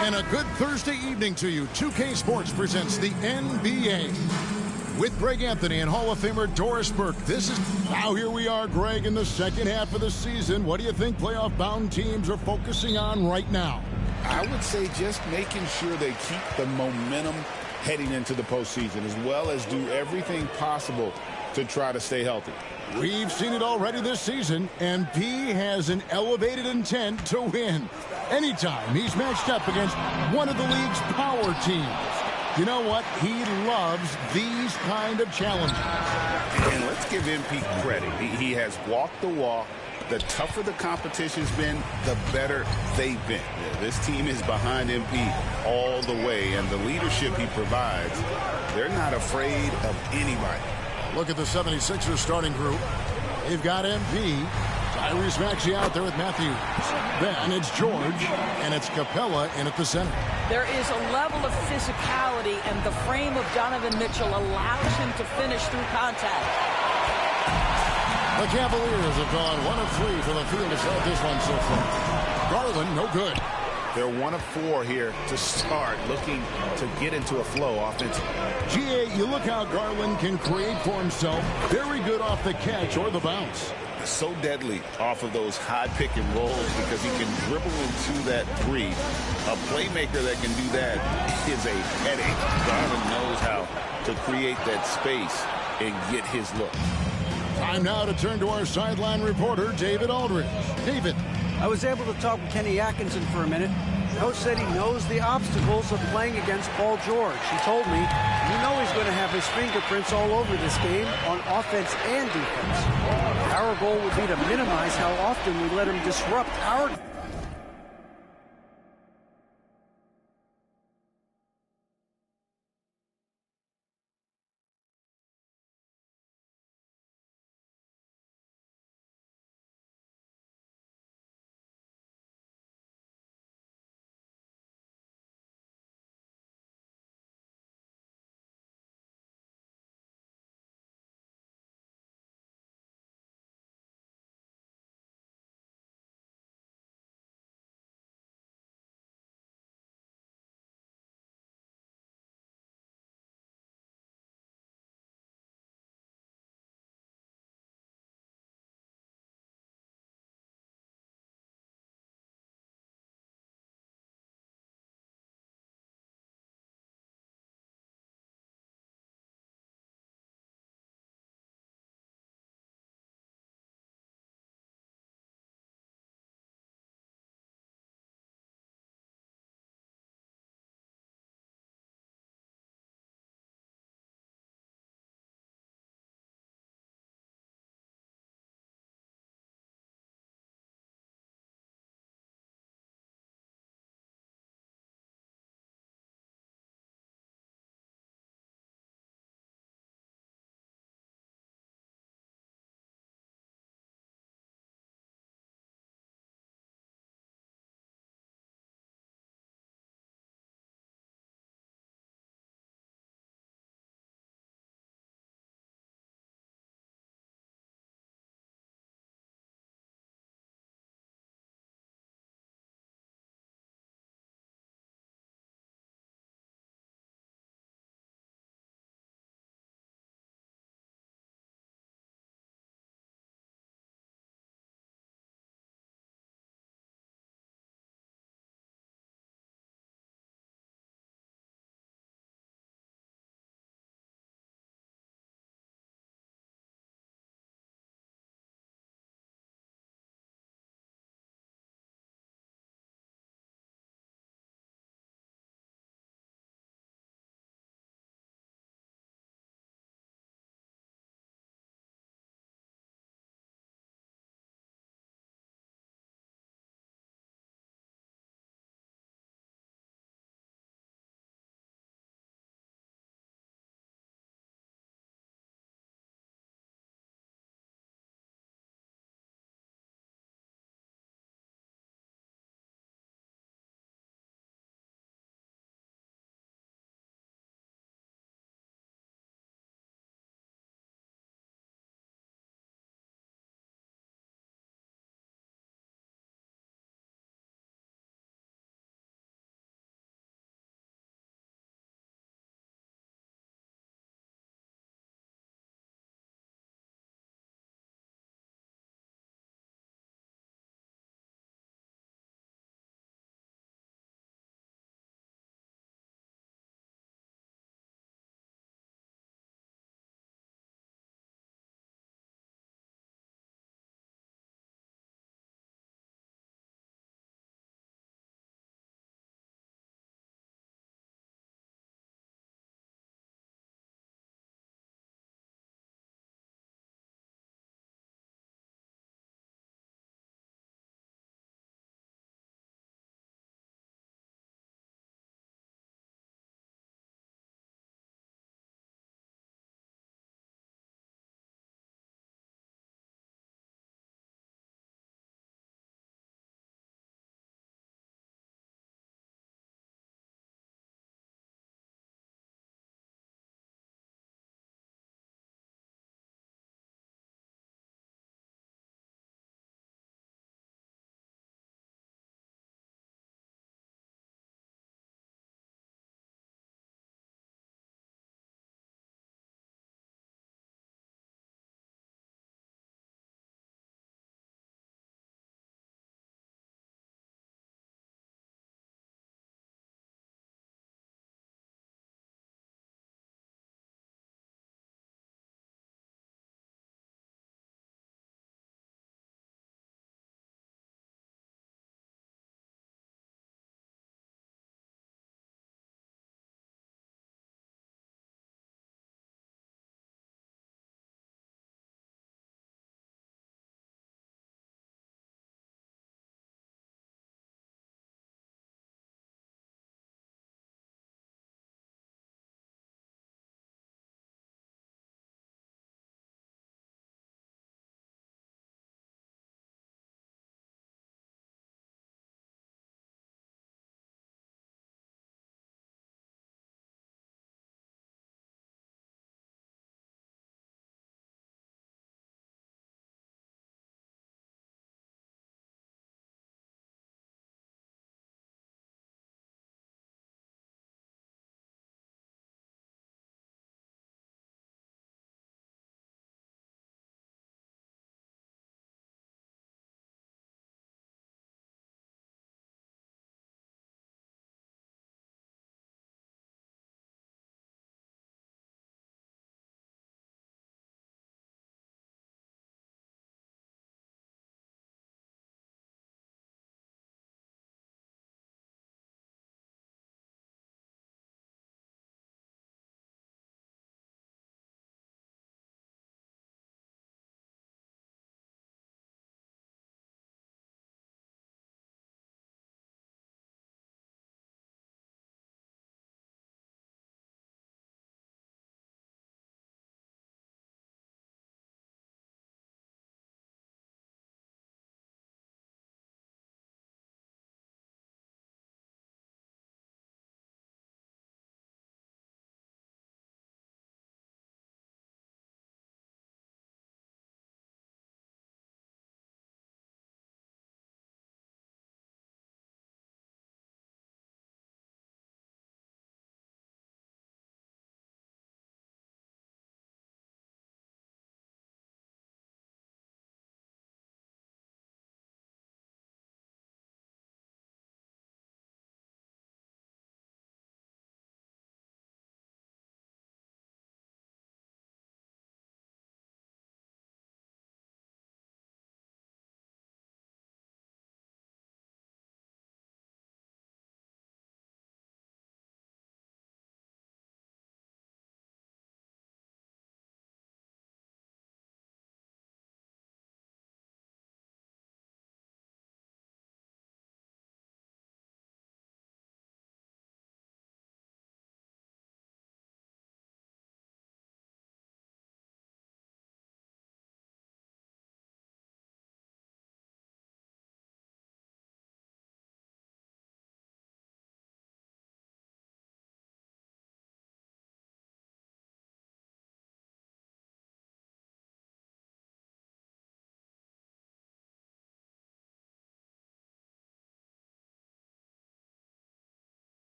And a good Thursday evening to you. 2K Sports presents the NBA with Greg Anthony and Hall of Famer Doris Burke. Now here we are, Greg, in the second half of the season. What do you think playoff-bound teams are focusing on right now? I would say just making sure they keep the momentum heading into the postseason, as well as do everything possible to try to stay healthy. We've seen it already this season, and P has an elevated intent to win. Anytime he's matched up against one of the league's power teams. You know what? He loves these kind of challenges. And let's give MP credit. He has walked the walk. The tougher the competition's been, the better they've been. This team is behind MP all the way, and the leadership he provides, they're not afraid of anybody. Look at the 76ers starting group. They've got MP, Tyrese Maxey out there with Matthews. Then it's George, and it's Capella in at the center. There is a level of physicality, and the frame of Donovan Mitchell allows him to finish through contact. The Cavaliers have gone 1 of 3 from the field to start this one so far. Garland, no good. They're 1 of 4 here to start, looking to get into a flow offensively. GA, you look how Garland can create for himself. Very good off the catch or the bounce. So deadly off of those high pick and rolls because he can dribble into that three. A playmaker that can do that is a headache. Garland knows how to create that space and get his look. Time now to turn to our sideline reporter, David Aldridge. David. I was able to talk with Kenny Atkinson for a minute. Coach said he knows the obstacles of playing against Paul George. He told me, you know he's going to have his fingerprints all over this game on offense and defense. Our goal would be to minimize how often we let him disrupt our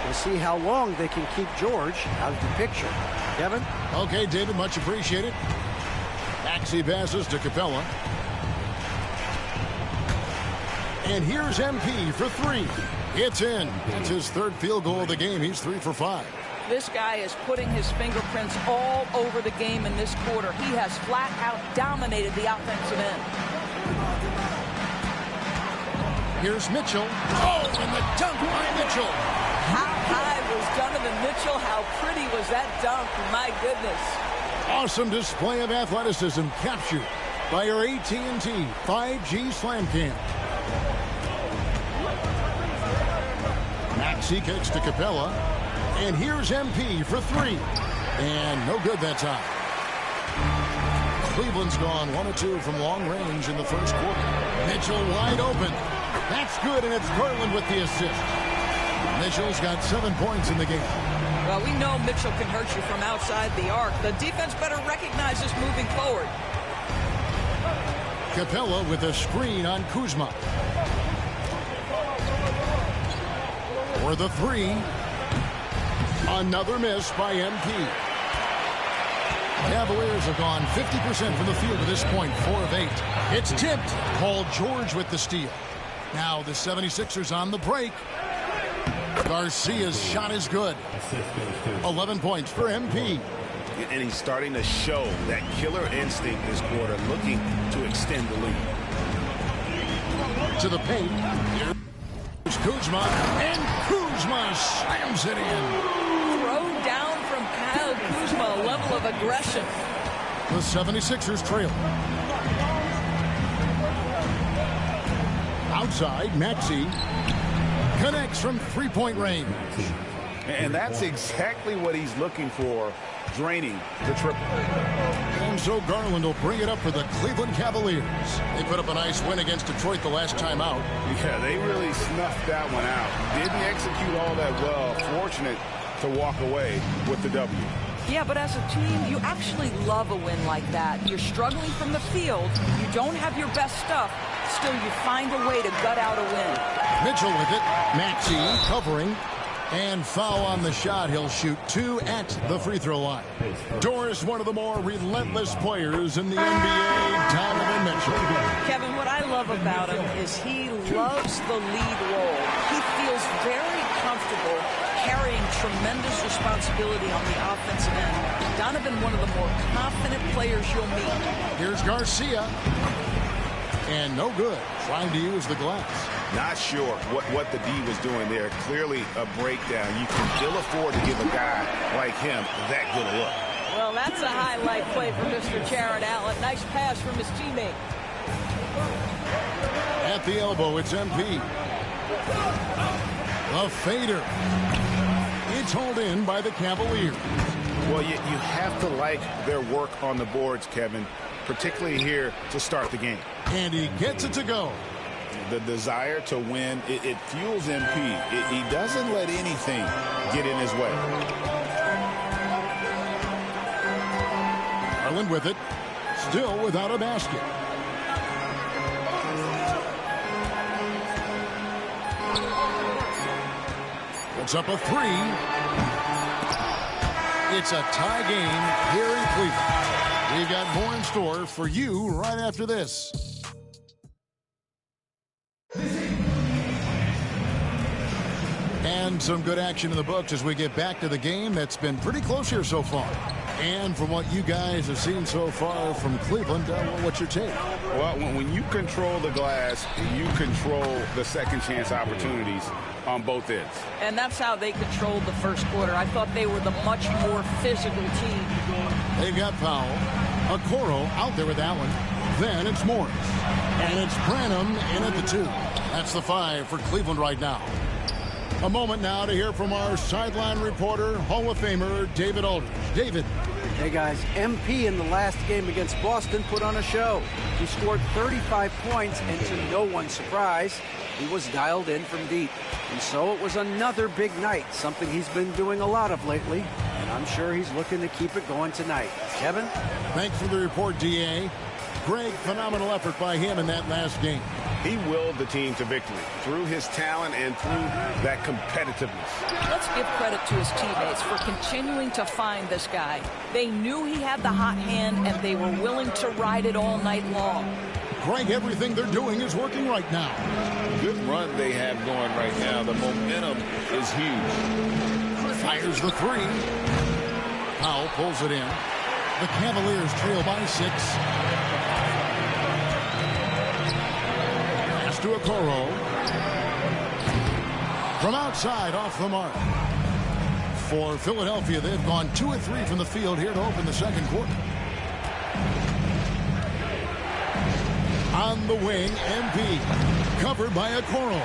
We'll see how long they can keep George out of the picture. Kevin? Okay, David, much appreciated. Maxey passes to Capella. And here's MP for three. It's in. It's his third field goal of the game. He's 3 for 5. This guy is putting his fingerprints all over the game in this quarter. He has flat out dominated the offensive end. Here's Mitchell. Oh, and the dunk by Mitchell. How high was Donovan Mitchell? How pretty was that dunk? My goodness. Awesome display of athleticism captured by our AT&T 5G Slam Cam. Maxey kicks to Capella. And here's MP for three. And no good that time. Cleveland's gone 1 of 2 from long range in the first quarter. Mitchell wide open. That's good, and it's Garland with the assist. Mitchell's got 7 points in the game. Well, we know Mitchell can hurt you from outside the arc. The defense better recognize this moving forward. Capella with a screen on Kuzma. For the three. Another miss by MP. Cavaliers have gone 50% from the field at this point, 4 of 8. It's tipped. Paul George with the steal. Now the 76ers on the break. Garcia's shot is good. 11 points for MP. And he's starting to show that killer instinct this quarter, looking to extend the lead. To the paint. Here's Kuzma. And Kuzma slams it in. Down from Kyle Kuzma, a level of aggression. The 76ers trail. Outside, Maxey connects from three-point range. And that's exactly what he's looking for, draining the triple. And so Garland will bring it up for the Cleveland Cavaliers. They put up a nice win against Detroit the last time out. Yeah, they really snuffed that one out. Didn't execute all that well. Fortunate to walk away with the W. Yeah, but as a team, you actually love a win like that. You're struggling from the field. You don't have your best stuff. Still, you find a way to gut out a win. Mitchell with it. Maxey covering. And foul on the shot. He'll shoot 2 at the free throw line. Doris, one of the more relentless players in the NBA, Donovan Mitchell. Kevin, what I love about him is he loves the lead role. He feels very comfortable carrying tremendous responsibility on the offensive end. Donovan, one of the more confident players you'll meet. Here's Garcia. And no good. Trying to use the glass. Not sure what the D was doing there. Clearly a breakdown. You can still afford to give a guy like him that good a look. Well, that's a highlight play for Mr. Jared Allen. Nice pass from his teammate. At the elbow, it's MP. The fader. It's hauled in by the Cavaliers. Well, you have to like their work on the boards, Kevin, particularly here to start the game. And he gets it to go. The desire to win, it fuels MP. He doesn't let anything get in his way. Garland with it. Still without a basket. Puts up a three. It's a tie game here in Cleveland. We've got more in store for you right after this. And some good action in the books as we get back to the game that's been pretty close here so far. And from what you guys have seen so far from Cleveland, what's your take? Well, when you control the glass, you control the second chance opportunities on both ends. And that's how they controlled the first quarter. I thought they were the much more physical team. They've got Powell. Okoro out there with that one. Then it's Morris. And it's Branham in at the 2. That's the 5 for Cleveland right now. A moment now to hear from our sideline reporter, Hall of Famer David Aldridge. David. Hey guys, MP in the last game against Boston put on a show. He scored 35 points, and to no one's surprise, he was dialed in from deep. And so it was another big night, something he's been doing a lot of lately, and I'm sure he's looking to keep it going tonight. Kevin? Thanks for the report, DA. Greg, phenomenal effort by him in that last game. He willed the team to victory through his talent and through that competitiveness. Let's give credit to his teammates for continuing to find this guy. They knew he had the hot hand, and they were willing to ride it all night long. Greg, everything they're doing is working right now. Good run they have going right now. The momentum is huge. Fires the three. Powell pulls it in. The Cavaliers trail by 6. Pass to Okoro. From outside, off the mark. For Philadelphia, they've gone 2 of 3 from the field here to open the second quarter. On the wing, MP. Covered by Okoro.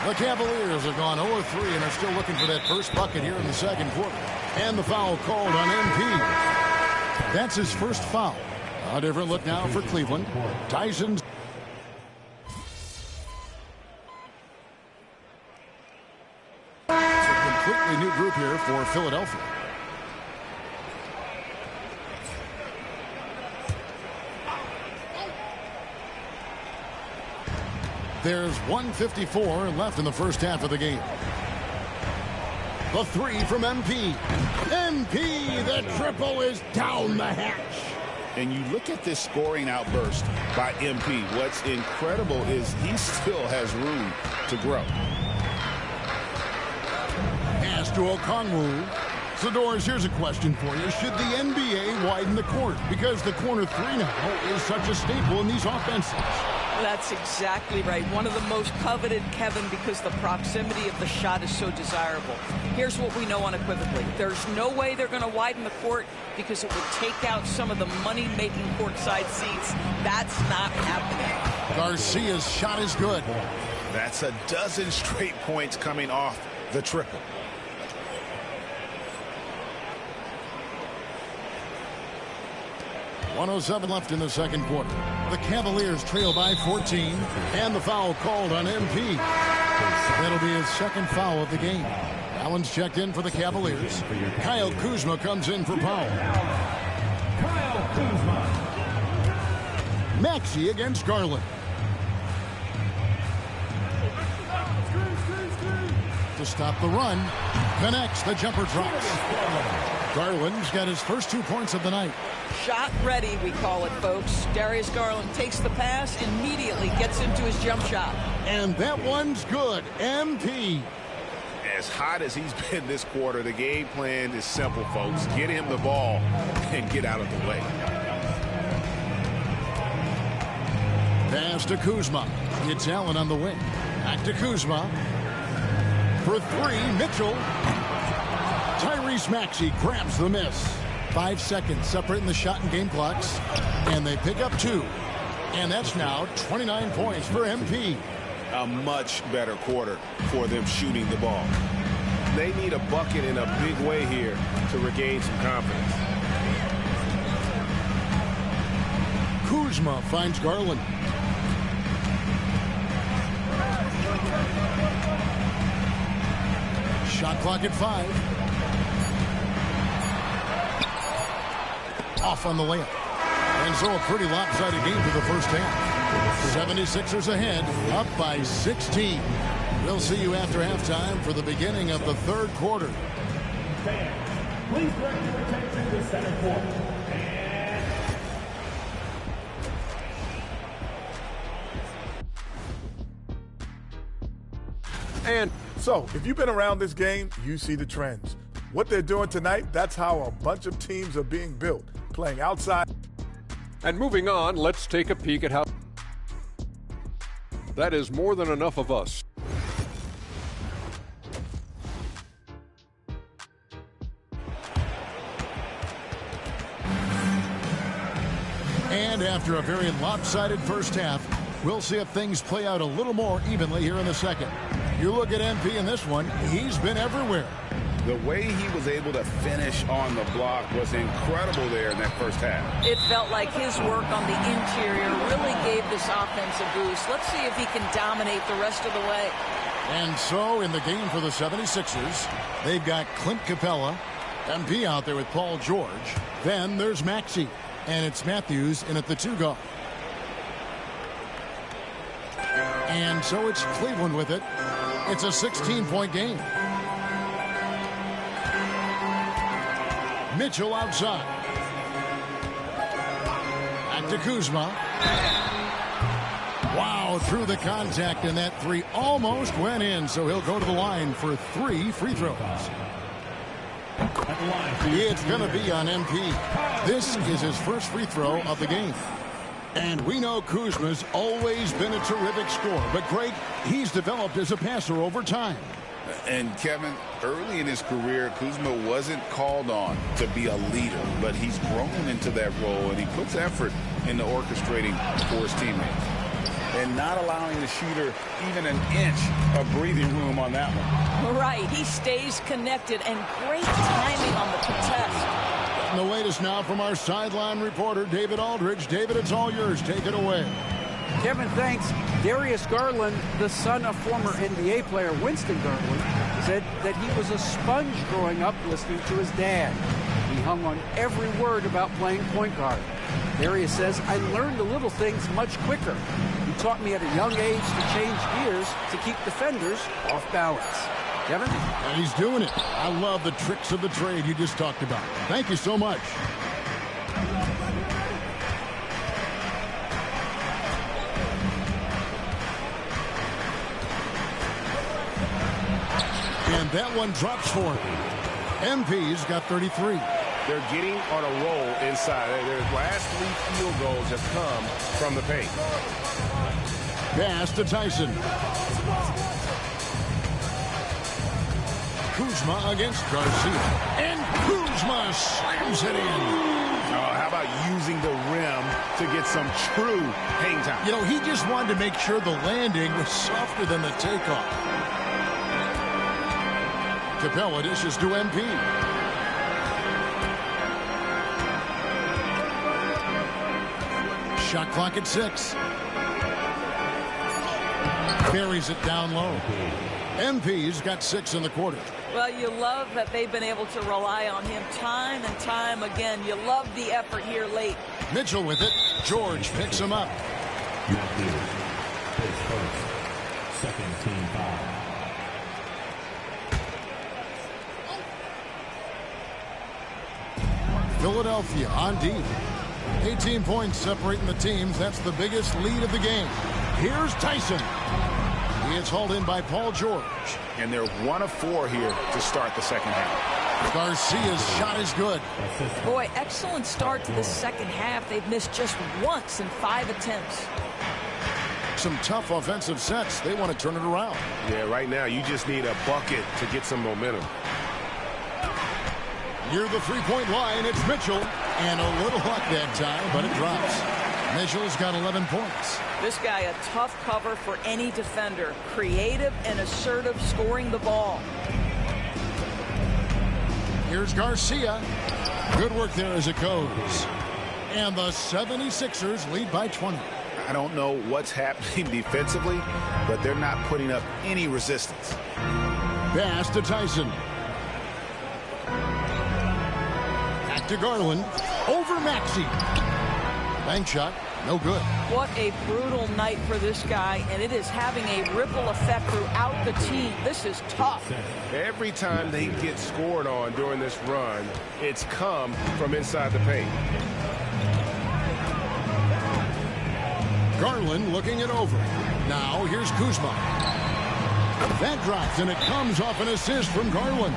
The Cavaliers have gone 0 of 3 and are still looking for that first bucket here in the second quarter. And the foul called on MP. That's his first foul. A different look now for Cleveland. Tyson's. It's a completely new group here for Philadelphia. There's 1:54 left in the first half of the game. The three from MP. MP, the triple is down the hatch. And you look at this scoring outburst by MP. What's incredible is he still has room to grow. Pass to Okongwu. Zadors, here's a question for you. Should the NBA widen the court? Because the corner three now is such a staple in these offenses. That's exactly right. One of the most coveted, Kevin, because the proximity of the shot is so desirable. Here's what we know unequivocally. There's no way they're going to widen the court because it would take out some of the money-making courtside seats. That's not happening. Garcia's shot is good. That's a dozen straight points coming off the triple. .107 left in the second quarter. The Cavaliers trail by 14, and the foul called on MP. That'll be his second foul of the game. Allen's checked in for the Cavaliers. Kyle Kuzma comes in for Powell. Maxey against Garland. To stop the run, connects, the jumper drops. Garland's got his first 2 points of the night. Shot ready, we call it, folks. Darius Garland takes the pass, immediately gets into his jump shot. And that one's good. MP. As hot as he's been this quarter, the game plan is simple, folks. Get him the ball and get out of the way. Pass to Kuzma. It's Allen on the wing. Back to Kuzma. For three, Mitchell. Tyrese Maxey grabs the miss. 5 seconds separating the shot and game clocks. And they pick up 2. And that's now 29 points for MP. A much better quarter for them shooting the ball. They need a bucket in a big way here to regain some confidence. Kuzma finds Garland. Shot clock at 5. Off on the layup. And so a pretty lopsided game for the first half. 76ers ahead, up by 16. We'll see you after halftime for the beginning of the third quarter. Please direct your attention to center court. And so, if you've been around this game, you see the trends. What they're doing tonight, that's how a bunch of teams are being built, playing outside. And moving on, let's take a peek at how that is more than enough of us. And after a very lopsided first half, we'll see if things play out a little more evenly here in the second. You look at MP in this one, he's been everywhere. The way he was able to finish on the block was incredible there in that first half. It felt like his work on the interior really gave this offense a boost. Let's see if he can dominate the rest of the way. And so in the game for the 76ers, they've got Clint Capella, MP out there with Paul George. Then there's Maxey, and it's Matthews in at the 2 guard. And so it's Cleveland with it. It's a 16-point game. Mitchell outside. Back to Kuzma. Wow, through the contact, and that three almost went in, so he'll go to the line for 3 free throws. It's going to be on MP. This is his first free throw of the game. And we know Kuzma's always been a terrific scorer, but Greg, he's developed as a passer over time. And Kevin, early in his career, Kuzma wasn't called on to be a leader, but he's grown into that role, and he puts effort into orchestrating for his teammates. And not allowing the shooter even an inch of breathing room on that one. Right, he stays connected, and great timing on the contest. And the latest now from our sideline reporter, David Aldridge. David, it's all yours. Take it away. Kevin, thanks. Darius Garland, the son of former NBA player Winston Garland, said that he was a sponge growing up listening to his dad. He hung on every word about playing point guard. Darius says, I learned the little things much quicker. He taught me at a young age to change gears to keep defenders off balance. Kevin? And he's doing it. I love the tricks of the trade you just talked about. Thank you so much. And that one drops for him. MP's got 33. They're getting on a roll inside. Their last 3 field goals have come from the paint. Pass to Tyson. Kuzma against Garcia. And Kuzma slams it in. How about using the rim to get some true hang time? You know, he just wanted to make sure the landing was softer than the takeoff. Capella dishes to MP. Shot clock at 6. Buries it down low. MP's got 6 in the quarter. Well, you love that they've been able to rely on him time and time again. You love the effort here late. Mitchell with it. George picks him up. Second team foul. Philadelphia on deep. 18 points separating the teams. That's the biggest lead of the game. Here's Tyson. He is hauled in by Paul George. And they're 1 of 4 here to start the second half. Garcia's shot is good. Boy, excellent start to the second half. They've missed just once in 5 attempts. Some tough offensive sets. They want to turn it around. Yeah, right now you just need a bucket to get some momentum. Near the three-point line, it's Mitchell. And a little luck that time, but it drops. Mitchell's got 11 points. This guy, a tough cover for any defender. Creative and assertive scoring the ball. Here's Garcia. Good work there as it goes. And the 76ers lead by 20. I don't know what's happening defensively, but they're not putting up any resistance. Pass to Tyson. Back to Garland. Over Maxey. Bank shot. No good. What a brutal night for this guy, and it is having a ripple effect throughout the team. This is tough. Every time they get scored on during this run, it's come from inside the paint. Garland looking it over. Now here's Kuzma. That drops, and it comes off an assist from Garland.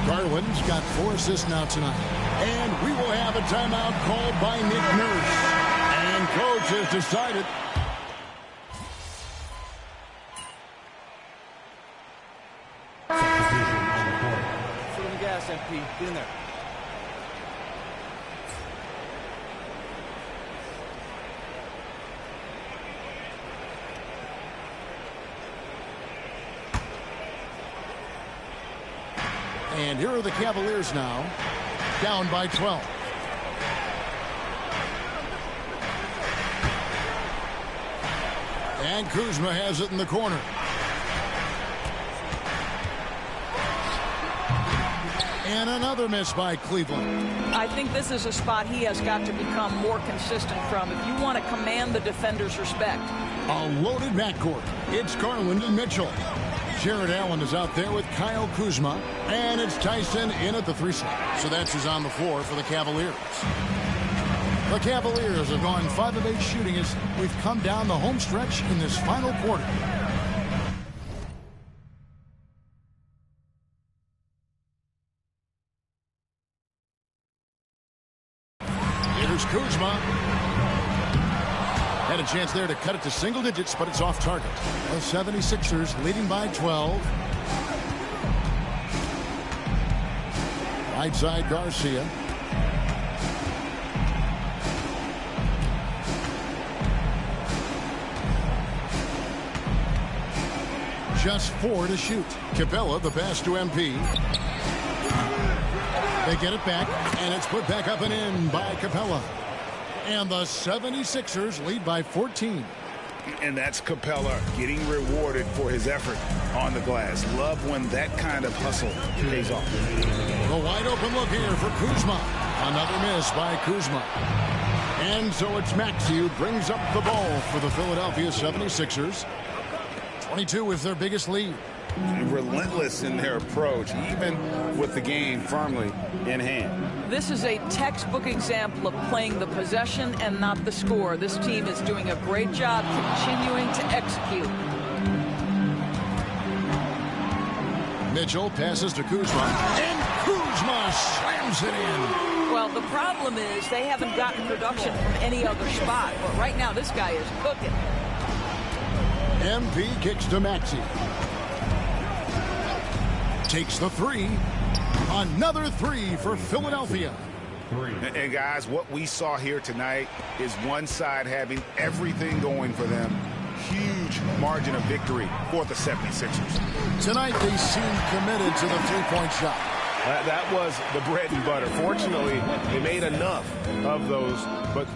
Garland's got 4 assists now tonight. And we will have a timeout called by Nick Nurse. And coach has decided. Foot on the gas, MP. Get in there. And here are the Cavaliers now, down by 12. And Kuzma has it in the corner. And another miss by Cleveland. I think this is a spot he has got to become more consistent from if you want to command the defender's respect. A loaded backcourt. It's Garland and Mitchell. Jared Allen is out there with Kyle Kuzma. And it's Tyson in at the 3 slot. So that's who's on the floor for the Cavaliers. The Cavaliers have gone 5 of 8 shooting as we've come down the home stretch in this final quarter. Here's Kuzma. Had a chance there to cut it to single digits, but it's off target. The 76ers leading by 12. Right side, Garcia. Just 4 to shoot. Capella, the pass to MP. They get it back, and it's put back up and in by Capella. And the 76ers lead by 14. And that's Capella getting rewarded for his effort on the glass. Love when that kind of hustle pays off. The wide open look here for Kuzma. Another miss by Kuzma. And so it's Maxey who brings up the ball for the Philadelphia 76ers. 22 is their biggest lead. Relentless in their approach, even with the game firmly in hand. This is a textbook example of playing the possession and not the score. This team is doing a great job continuing to execute. Mitchell passes to Kuzma, and Kuzma slams it in. Well, the problem is they haven't gotten production from any other spot, but right now this guy is cooking. MP kicks to Maxey. Takes the 3. Another 3 for Philadelphia. And guys, what we saw here tonight is one side having everything going for them. Huge margin of victory for the 76ers. Tonight they seem committed to the 3-point shot. That was the bread and butter. Fortunately, they made enough of those,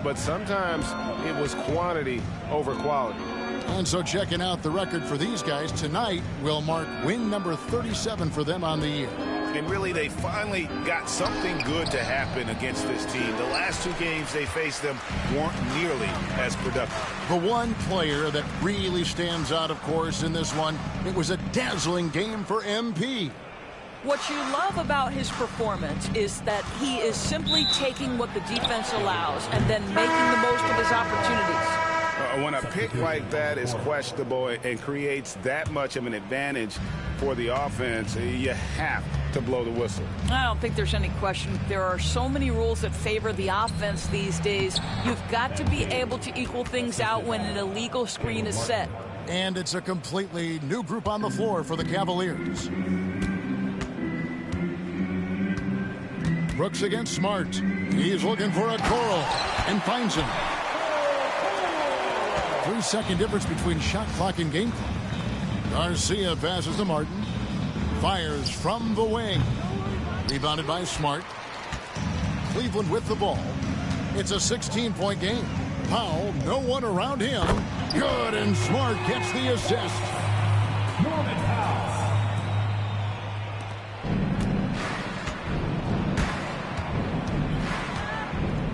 but sometimes it was quantity over quality. And so checking out the record for these guys tonight will mark win number 37 for them on the year. And really, they finally got something good to happen against this team. The last 2 games they faced them weren't nearly as productive. The one player that really stands out, of course, in this one, it was a dazzling game for MP. What you love about his performance is that he is simply taking what the defense allows and then making the most of his opportunities. When a pick like that is questionable and creates that much of an advantage for the offense, you have to blow the whistle. I don't think there's any question. There are so many rules that favor the offense these days. You've got to be able to equal things out when an illegal screen is set. And it's a completely new group on the floor for the Cavaliers. Brooks against Smart. He's looking for a Coral and finds him. 3-second difference between shot clock and game clock. Garcia passes to Martin. Fires from the wing. Rebounded by Smart. Cleveland with the ball. It's a 16-point game. Powell, no one around him. Good, and Smart gets the assist.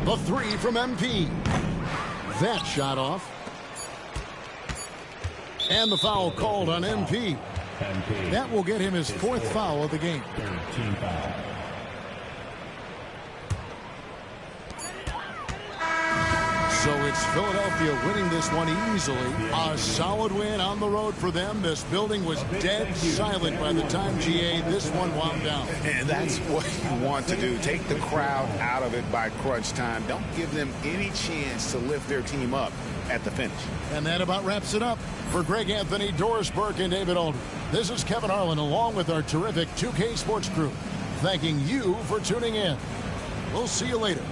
The 3 from MP. That shot off. And the foul called on MP. That will get him his 4th foul of the game. So it's Philadelphia winning this one easily. A solid win on the road for them. This building was dead silent by the time, GA, this one wound down. And that's what you want to do. Take the crowd out of it by crunch time. Don't give them any chance to lift their team up at the finish. And that about wraps it up. For Greg Anthony, Doris Burke, and David Aldridge, this is Kevin Harlan along with our terrific 2K Sports crew, thanking you for tuning in. We'll see you later.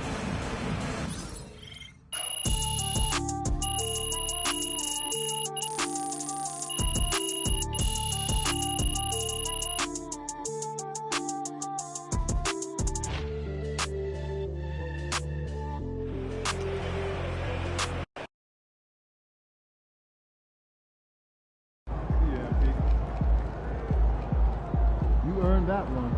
You earned that one.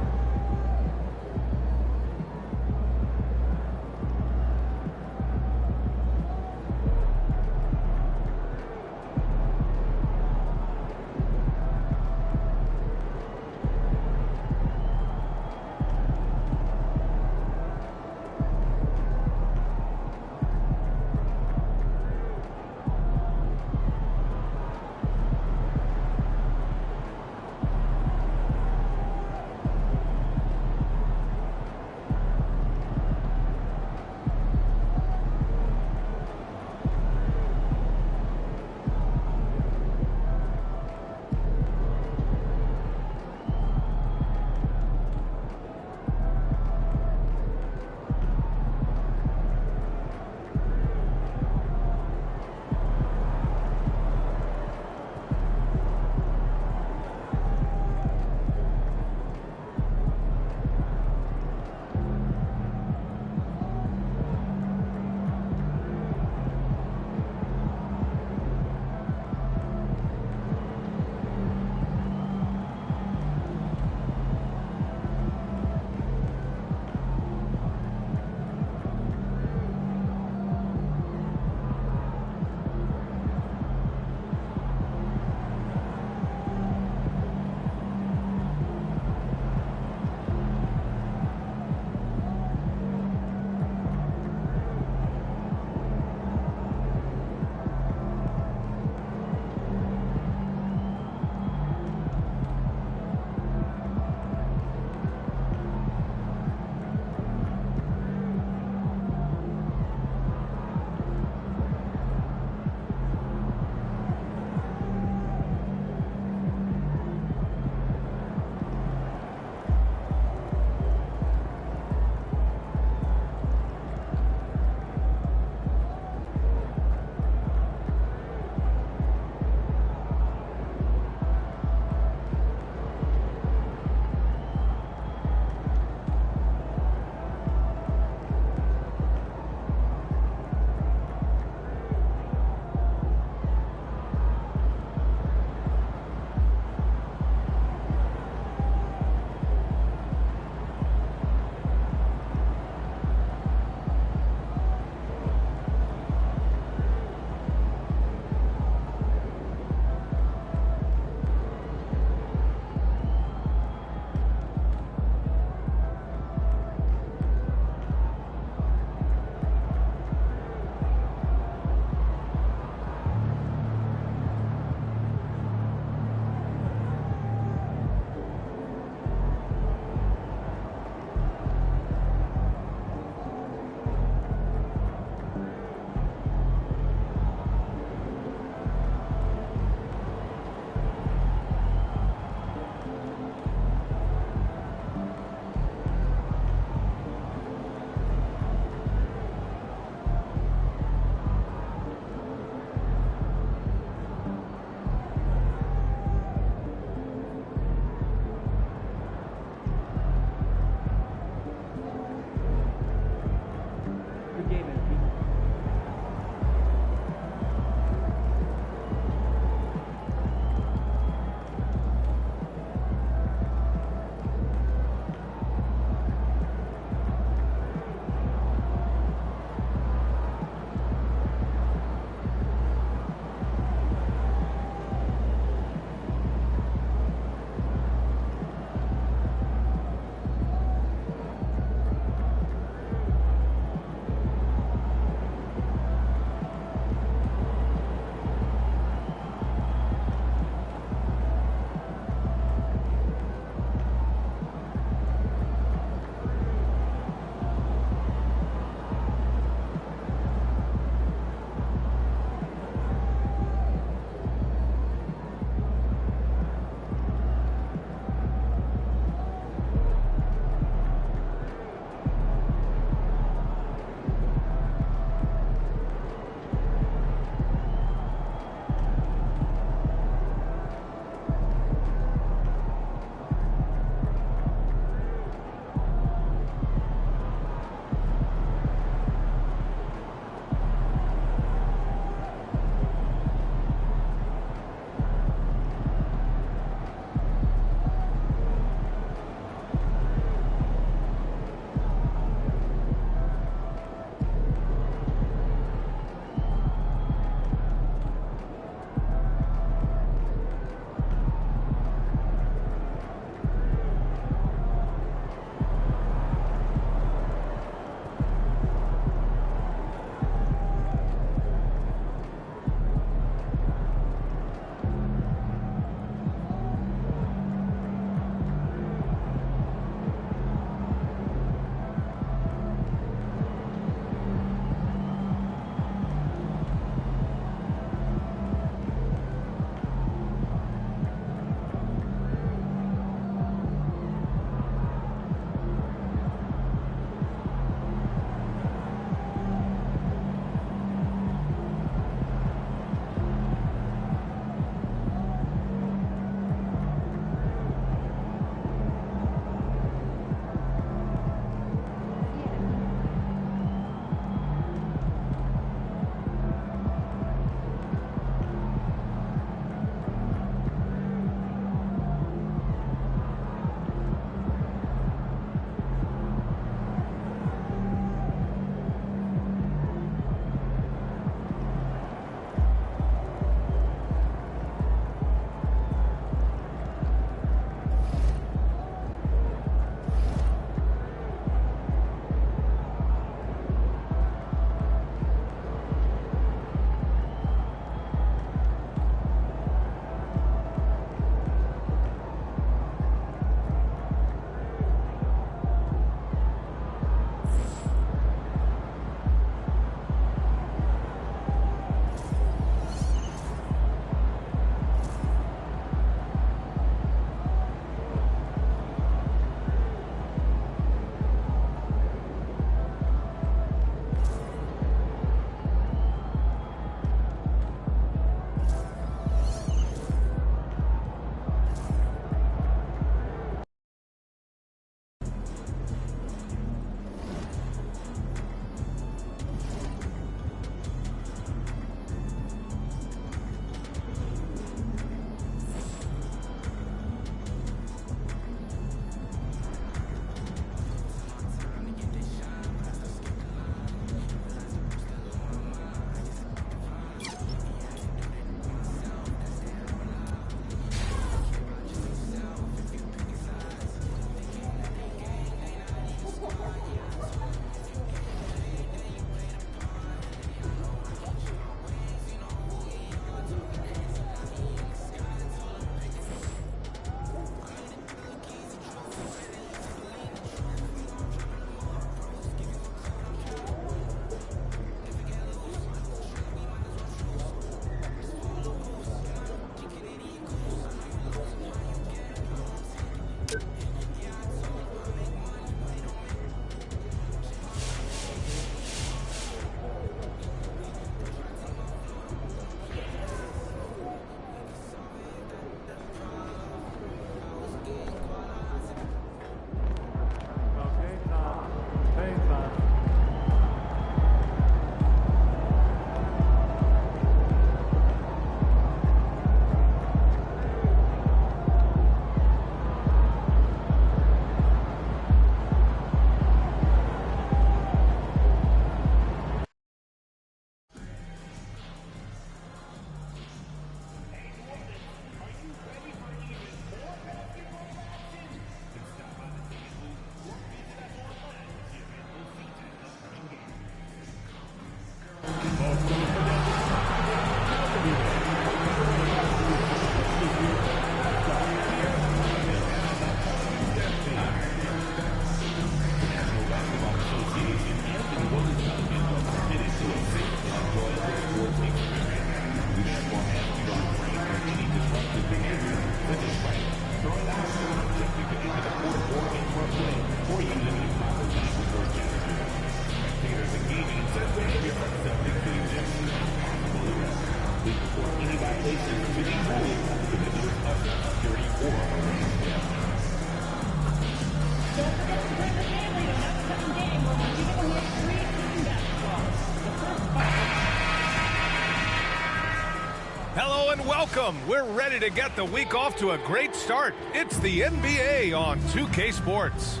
Hello and welcome. We're ready to get the week off to a great start. It's the NBA on 2K Sports.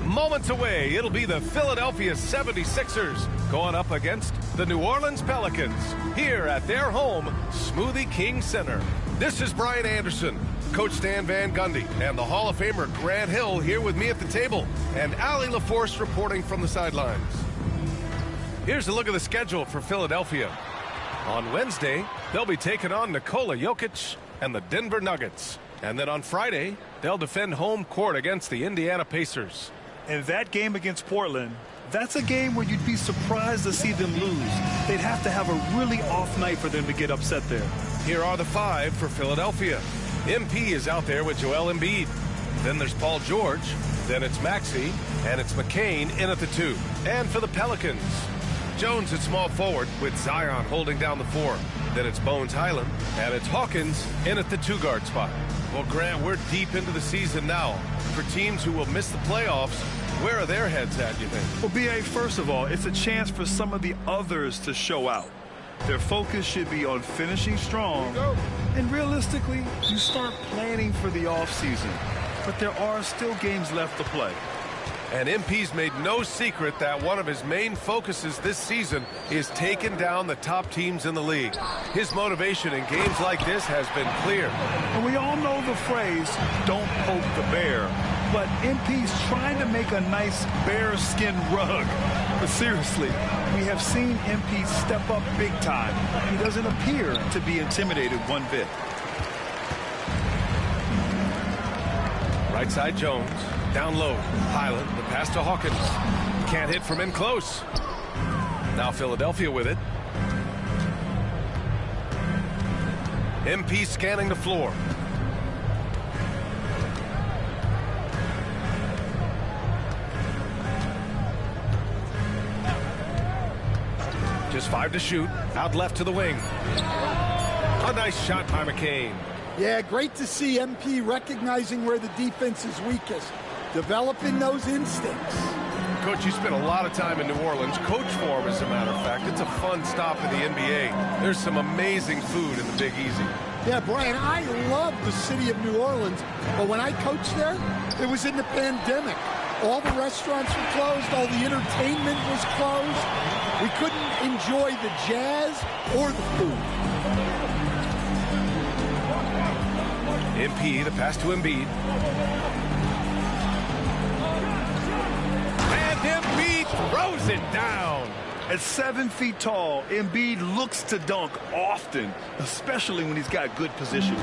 Moments away, it'll be the Philadelphia 76ers going up against the New Orleans Pelicans here at their home, Smoothie King Center. This is Brian Anderson, Coach Stan Van Gundy, and the Hall of Famer Grant Hill here with me at the table, and Allie LaForce reporting from the sidelines. Here's a look at the schedule for Philadelphia. On Wednesday, they'll be taking on Nikola Jokic and the Denver Nuggets. And then on Friday, they'll defend home court against the Indiana Pacers. And that game against Portland, that's a game where you'd be surprised to see them lose. They'd have to have a really off night for them to get upset there. Here are the five for Philadelphia. MP is out there with Joel Embiid. Then there's Paul George. Then it's Maxey. And it's McCain in at the 2. And for the Pelicans, Jones at small forward with Zion holding down the 4. Then it's Bones Highland. And it's Hawkins in at the 2-guard spot. Well, Grant, we're deep into the season now. For teams who will miss the playoffs, where are their heads at, you think? Well, B.A., first of all, it's a chance for some of the others to show out. Their focus should be on finishing strong. And realistically, you start planning for the offseason. But there are still games left to play. And MP's made no secret that one of his main focuses this season is taking down the top teams in the league. His motivation in games like this has been clear. And we all know the phrase, don't poke the bear. But MP's trying to make a nice bear skin rug. But seriously, we have seen MP step up big time. He doesn't appear to be intimidated one bit. Right side Jones. Down low, Highland, the pass to Hawkins. Can't hit from in close. Now Philadelphia with it. MP scanning the floor. Just 5 to shoot. Out left to the wing. A nice shot by McCain. Yeah, great to see MP recognizing where the defense is weakest. Developing those instincts. Coach, you spent a lot of time in New Orleans. Coach form, as a matter of fact. It's a fun stop in the NBA. There's some amazing food in the Big Easy. Yeah, Brian, I love the city of New Orleans, but when I coached there, it was in the pandemic. All the restaurants were closed, all the entertainment was closed. We couldn't enjoy the jazz or the food. MP, the pass to Embiid. And Embiid throws it down. At 7 feet tall, Embiid looks to dunk often, especially when he's got good positioning.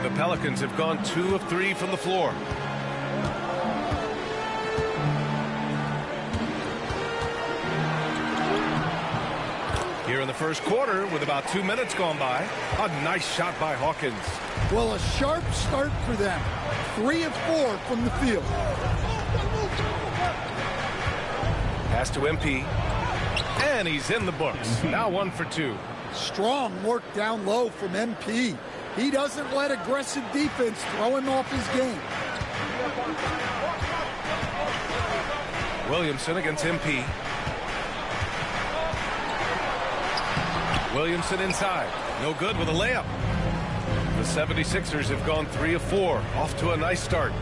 The Pelicans have gone 2 of 3 from the floor. Here in the first quarter, with about 2 minutes gone by, a nice shot by Hawkins. Well, a sharp start for them. 3 of 4 from the field. Pass to MP. And he's in the books. Now 1 for 2. Strong work down low from MP. He doesn't let aggressive defense throw him off his game. Williamson against MP. Williamson inside. No good with a layup. The 76ers have gone 3 of 4. Off to a nice start.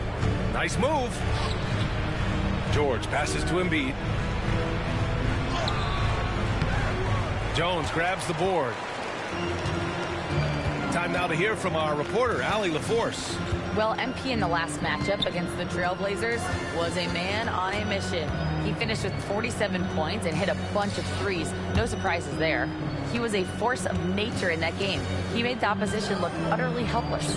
Nice move. George passes to Embiid. Jones grabs the board. Time now to hear from our reporter, Allie LaForce. Well, MP in the last matchup against the Trailblazers was a man on a mission. He finished with 47 points and hit a bunch of threes. No surprises there. He was a force of nature in that game. He made the opposition look utterly helpless.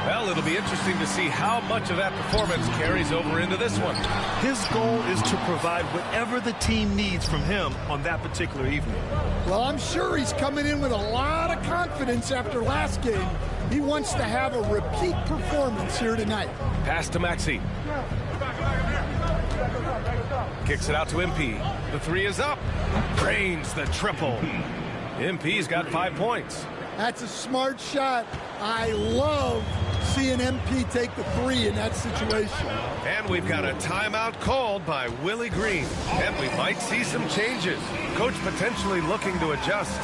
Well, it'll be interesting to see how much of that performance carries over into this one. His goal is to provide whatever the team needs from him on that particular evening. Well, I'm sure he's coming in with a lot of confidence after last game. He wants to have a repeat performance here tonight. Pass to Maxey. Kicks it out to MP. The 3 is up. Drains the triple. MP's got 5 points. That's a smart shot. I love seeing MP take the 3 in that situation. And we've got a timeout called by Willie Green. And we might see some changes. Coach potentially looking to adjust.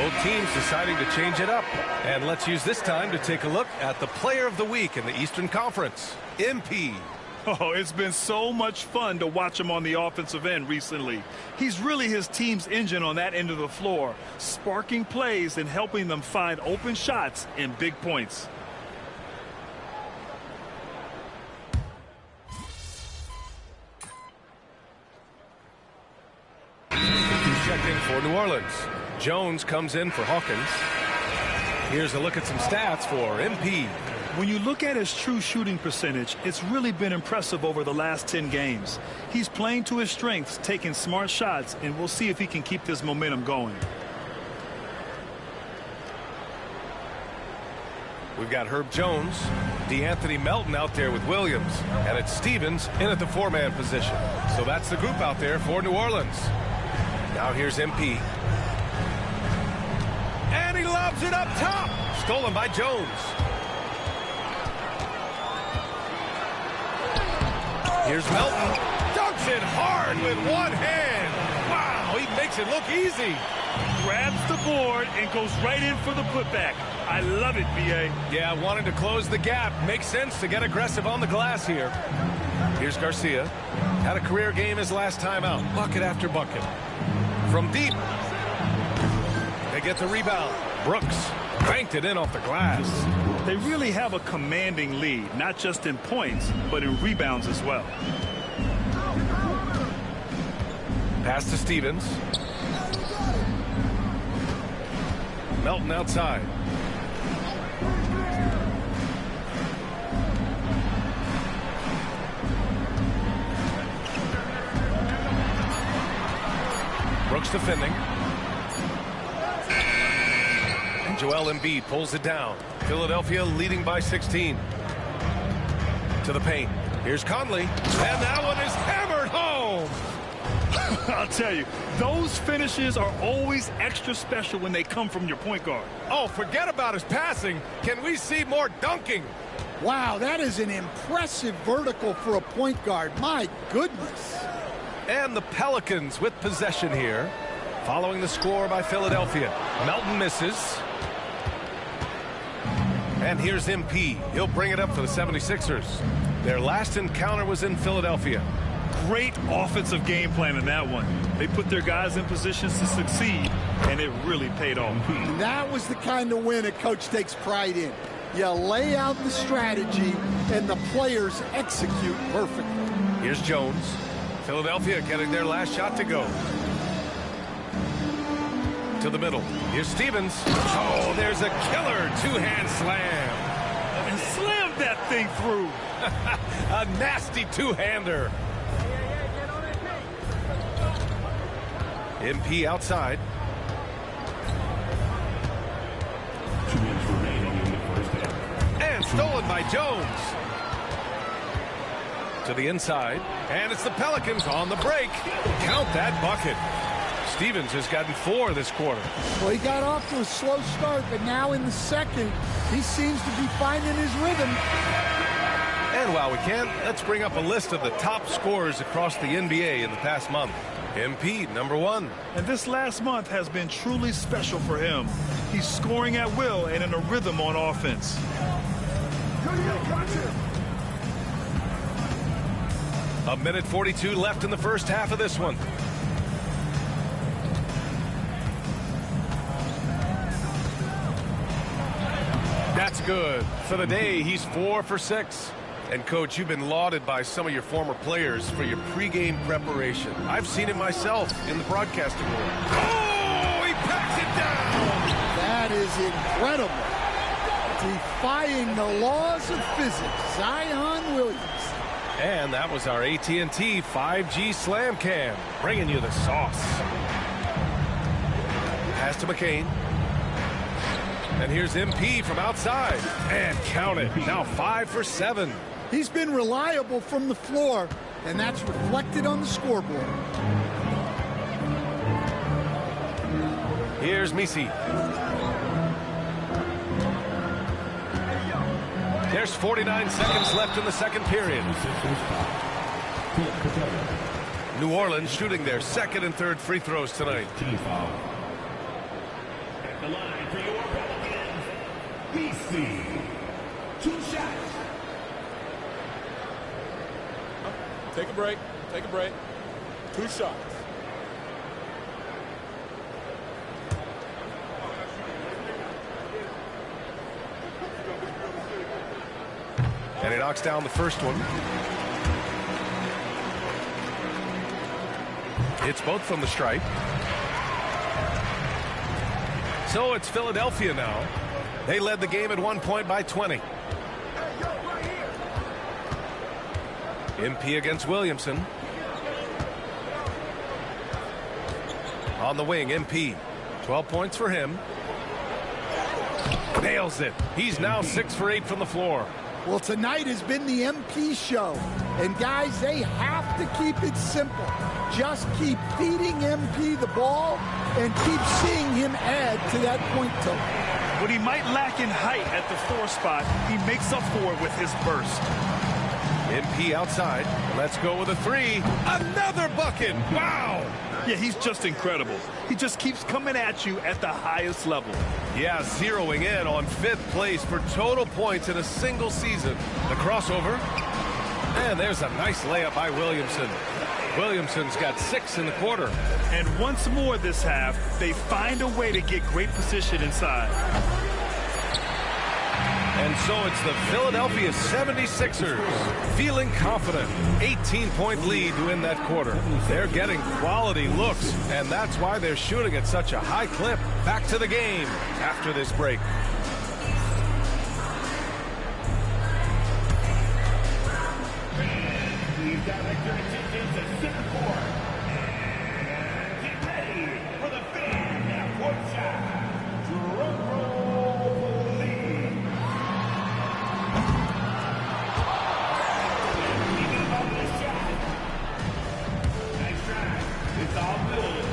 Both teams deciding to change it up. And let's use this time to take a look at the Player of the Week in the Eastern Conference, MP. Oh, it's been so much fun to watch him on the offensive end recently. He's really his team's engine on that end of the floor, sparking plays and helping them find open shots and big points. Checking for New Orleans. Jones comes in for Hawkins. Here's a look at some stats for MP. When you look at his true shooting percentage, it's really been impressive over the last 10 games. He's playing to his strengths, taking smart shots, and we'll see if he can keep this momentum going. We've got Herb Jones, DeAnthony Melton out there with Williams, and it's Stevens in at the four-man position. So that's the group out there for New Orleans. Now here's MP. And he lobs it up top. Stolen by Jones. Here's Melton. Dunks it hard with one hand. Wow, he makes it look easy. Grabs the board and goes right in for the putback. I love it, B.A. Yeah, wanting to close the gap. Makes sense to get aggressive on the glass here. Here's Garcia. Had a career game his last time out. Bucket after bucket. From deep. They get the rebound. Brooks banked it in off the glass. They really have a commanding lead, not just in points, but in rebounds as well. Pass to Stevens. Melton outside. Brooks defending. And Joel Embiid pulls it down. Philadelphia leading by 16. To the paint. Here's Conley. And that one is hammered home. I'll tell you, those finishes are always extra special when they come from your point guard. Oh, forget about his passing. Can we see more dunking? Wow, that is an impressive vertical for a point guard. My goodness. And the Pelicans with possession here. Following the score by Philadelphia. Melton misses. And here's MP. He'll bring it up for the 76ers. Their last encounter was in Philadelphia. Great offensive game plan in that one. They put their guys in positions to succeed, and it really paid off. That was the kind of win a coach takes pride in. You lay out the strategy, and the players execute perfectly. Here's Jones. Philadelphia getting their last shot to go. To the middle. Here's Stevens. Oh, there's a killer two-hand slam. And slammed that thing through. A nasty two-hander. MP outside. 2 minutes remaining in the first half. And stolen by Jones. To the inside. And it's the Pelicans on the break. Count that bucket. Stevens has gotten 4 this quarter. Well, he got off to a slow start, but now in the second, he seems to be finding his rhythm. And while we can, let's bring up a list of the top scorers across the NBA in the past month. MP, number 1. And this last month has been truly special for him. He's scoring at will and in a rhythm on offense. A minute 42 left in the first half of this one. That's good. For the day, he's 4 for 6. And, Coach, you've been lauded by some of your former players for your pregame preparation. I've seen it myself in the broadcasting room. Oh, he packs it down! That is incredible. Defying the laws of physics, Zion Williams. And that was our AT&T 5G Slam Cam, bringing you the sauce. Pass to McCain. And here's MP from outside. And count it. Now 5 for 7. He's been reliable from the floor, and that's reflected on the scoreboard. Here's Misi. There's 49 seconds left in the second period. New Orleans shooting their second and third free throws tonight. the line for your Pelicans, BC. 2 shots. Take a break. Take a break. 2 shots. And he knocks down the first one. It's both from the stripe. So it's Philadelphia now. They led the game at 1 point by 20. MP against Williamson. On the wing, MP. 12 points for him. Nails it. He's now 6 for 8 from the floor. Well, tonight has been the MP show. And guys, they have to keep it simple. Just keep feeding MP the ball and keep seeing him add to that point total. What he might lack in height at the 4 spot, he makes up for it with his burst. MP outside. Let's go with a 3. Another bucket. Wow. Yeah, he's just incredible. He just keeps coming at you at the highest level. Yeah, zeroing in on 5th place for total points in a single season. The crossover. And there's a nice layup by Williamson. Williamson's got 6 in the quarter. And once more this half, they find a way to get great position inside. And so it's the Philadelphia 76ers feeling confident. 18-point lead to win that quarter. They're getting quality looks, and that's why they're shooting at such a high clip. Back to the game after this break. Please direct your attention to center court. And get ready for the fan half-court shot. Drum roll, please. Keep it on this shot. Nice try. It's all good.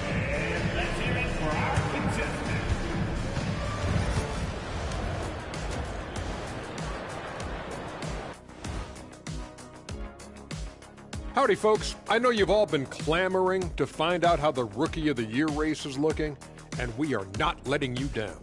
And let's hear it for our contestant. Howdy, folks. I know you've all been clamoring to find out how the Rookie of the Year race is looking, and we are not letting you down.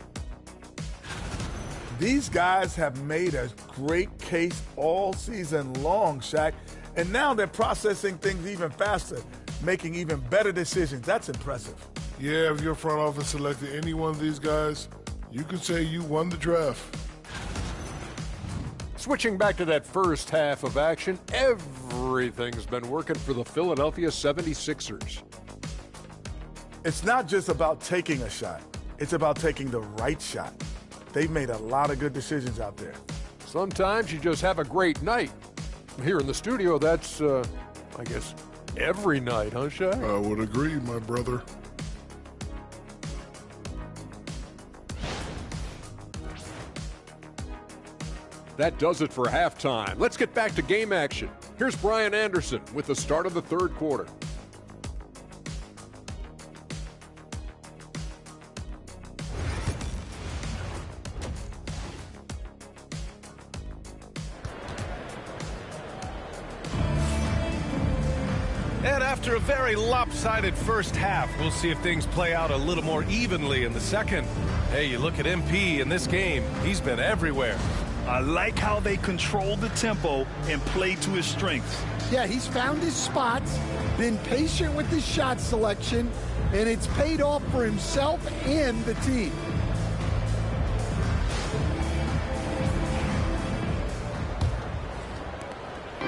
These guys have made a great case all season long, Shaq, and now they're processing things even faster, making even better decisions. That's impressive. Yeah, if your front office selected any one of these guys, you could say you won the draft. Switching back to that first half of action, everything's been working for the Philadelphia 76ers. It's not just about taking a shot. It's about taking the right shot. They've made a lot of good decisions out there. Sometimes you just have a great night. Here in the studio, that's, I guess, every night, huh, Shaq? I would agree, my brother. That does it for halftime. Let's get back to game action. Here's Brian Anderson with the start of the third quarter. And after a very lopsided first half, we'll see if things play out a little more evenly in the second. Hey, you look at MP in this game, he's been everywhere. I like how they control the tempo and play to his strengths. Yeah, he's found his spots, been patient with his shot selection, and it's paid off for himself and the team.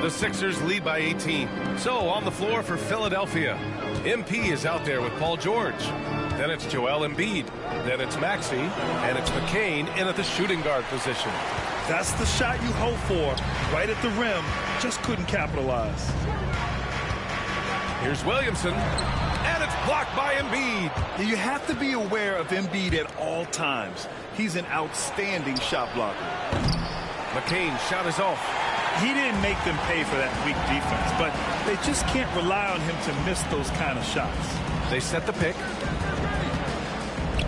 The Sixers lead by 18. So on the floor for Philadelphia, MP is out there with Paul George. Then it's Joel Embiid. Then it's Maxey. And it's McCain in at the shooting guard position. That's the shot you hope for. Right at the rim. Just couldn't capitalize. Here's Williamson. And it's blocked by Embiid. You have to be aware of Embiid at all times. He's an outstanding shot blocker. McCain's shot is off. He didn't make them pay for that weak defense, but they just can't rely on him to miss those kind of shots. They set the pick.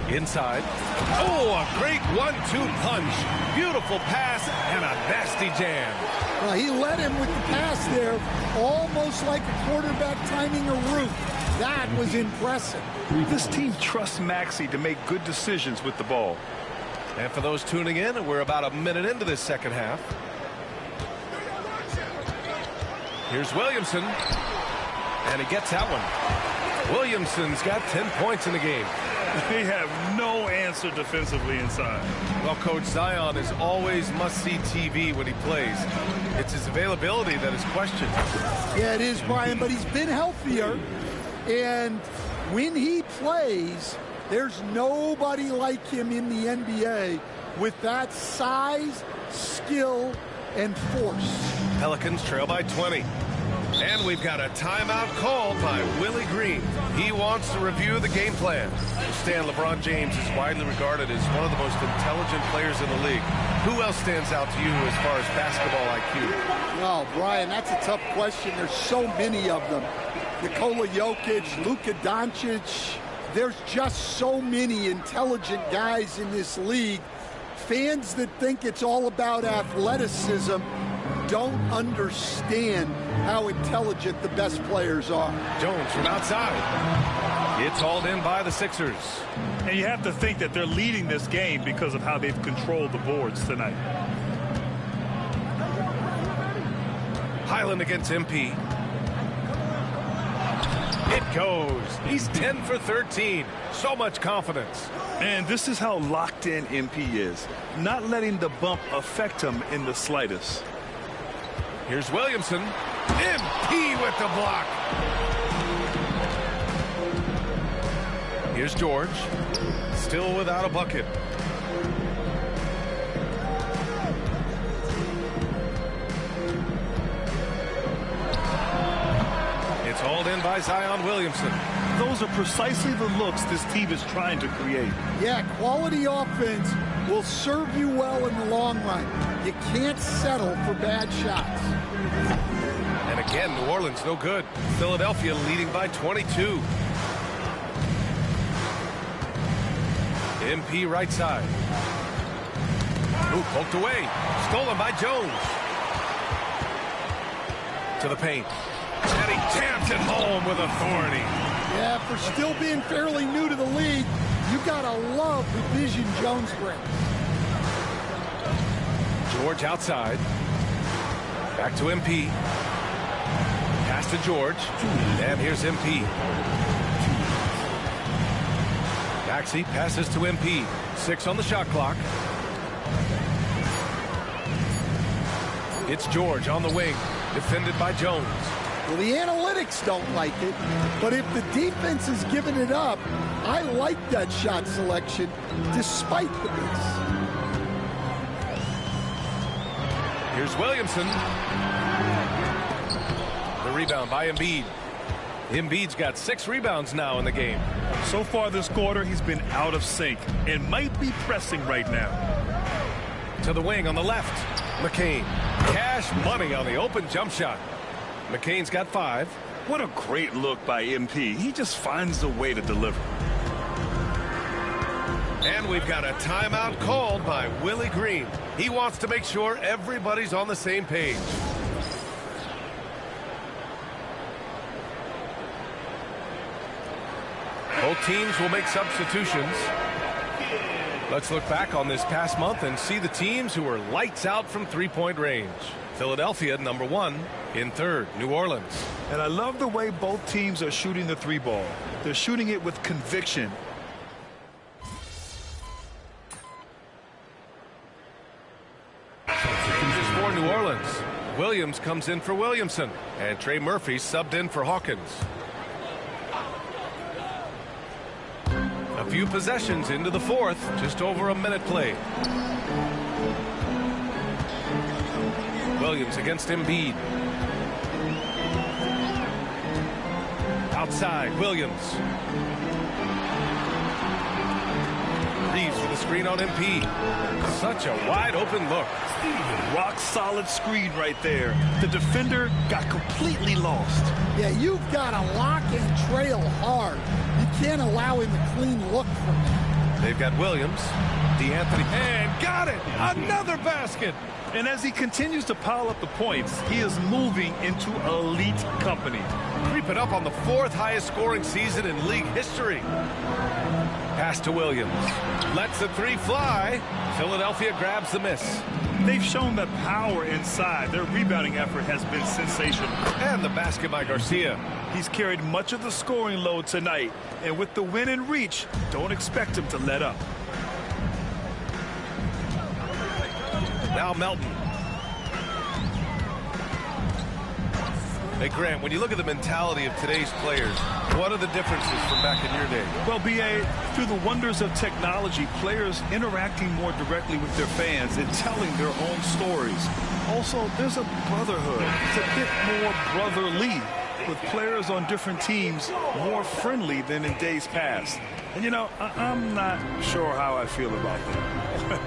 Inside. Oh, a great 1-2 punch. Beautiful pass and a nasty jam. Well, he led him with the pass there, almost like a quarterback timing a route. That was impressive. This team trusts Maxey to make good decisions with the ball. And for those tuning in, we're about a minute into this second half. Here's Williamson. And he gets that one. Williamson's got 10 points in the game. They have no answer defensively inside. Well, Coach, Zion is always must-see TV when he plays. It's his availability that is questioned. Yeah, it is, Brian, but he's been healthier. And when he plays, there's nobody like him in the NBA with that size, skill, and force. Pelicans trail by 20. And we've got a timeout called by Willie Green. He wants to review the game plan. Stan, LeBron James is widely regarded as one of the most intelligent players in the league. Who else stands out to you as far as basketball IQ? Well, Brian, that's a tough question. There's so many of them. Nikola Jokic, Luka Doncic. There's just so many intelligent guys in this league. Fans that think it's all about athleticism don't understand how intelligent the best players are. Jones from outside. It's hauled in by the Sixers. And you have to think that they're leading this game because of how they've controlled the boards tonight. Highland against MP. It goes. He's 10 for 13. So much confidence. And this is how locked in MP is. Not letting the bump affect him in the slightest. Here's Williamson. MP with the block. Here's George. Still without a bucket. It's hauled in by Zion Williamson. Those are precisely the looks this team is trying to create. Yeah, quality offense will serve you well in the long run. You can't settle for bad shots. And again, New Orleans no good. Philadelphia leading by 22. MP right side. Ooh, poked away. Stolen by Jones. To the paint. And he taps it home with authority. Yeah, for still being fairly new to the league, you gotta love the vision Jones brings. George outside. Back to MP. Pass to George. And here's MP. Maxey passes to MP. 6 on the shot clock. It's George on the wing. Defended by Jones. Well, the analytics don't like it, but if the defense is giving it up, I like that shot selection despite the miss. Here's Williamson. The rebound by Embiid. Embiid's got 6 rebounds now in the game. So far this quarter, he's been out of sync and might be pressing right now. To the wing on the left. McCain. Cash money on the open jump shot. McCain's got 5. What a great look by MP. He just finds a way to deliver. And we've got a timeout called by Willie Green. He wants to make sure everybody's on the same page. Both teams will make substitutions. Let's look back on this past month and see the teams who are lights out from three-point range. Philadelphia, number 1. In 3rd, New Orleans. And I love the way both teams are shooting the 3 ball. They're shooting it with conviction. Just for New Orleans. Williams comes in for Williamson. And Trey Murphy subbed in for Hawkins. A few possessions into the 4th. Just over a minute played. Williams against Embiid. Outside, Williams. Reeves with a screen on MP. Such a wide open look. Rock solid screen right there. The defender got completely lost. Yeah, you've got to lock and trail hard. You can't allow him a clean look from that. They've got Williams. DeAnthony. And got it! Another basket! And as he continues to pile up the points, he is moving into elite company. creeping up on the 4th highest scoring season in league history. Pass to Williams. Lets the three fly. Philadelphia grabs the miss. They've shown that power inside. Their rebounding effort has been sensational. And the basket by Garcia. He's carried much of the scoring load tonight. And with the win in reach, don't expect him to let up. Now Melton. Hey, Grant, when you look at the mentality of today's players, what are the differences from back in your day? Well, B.A., through the wonders of technology, players interacting more directly with their fans and telling their own stories. Also, there's a brotherhood. It's a bit more brotherly, with players on different teams more friendly than in days past. And, you know, I'm not sure how I feel about that.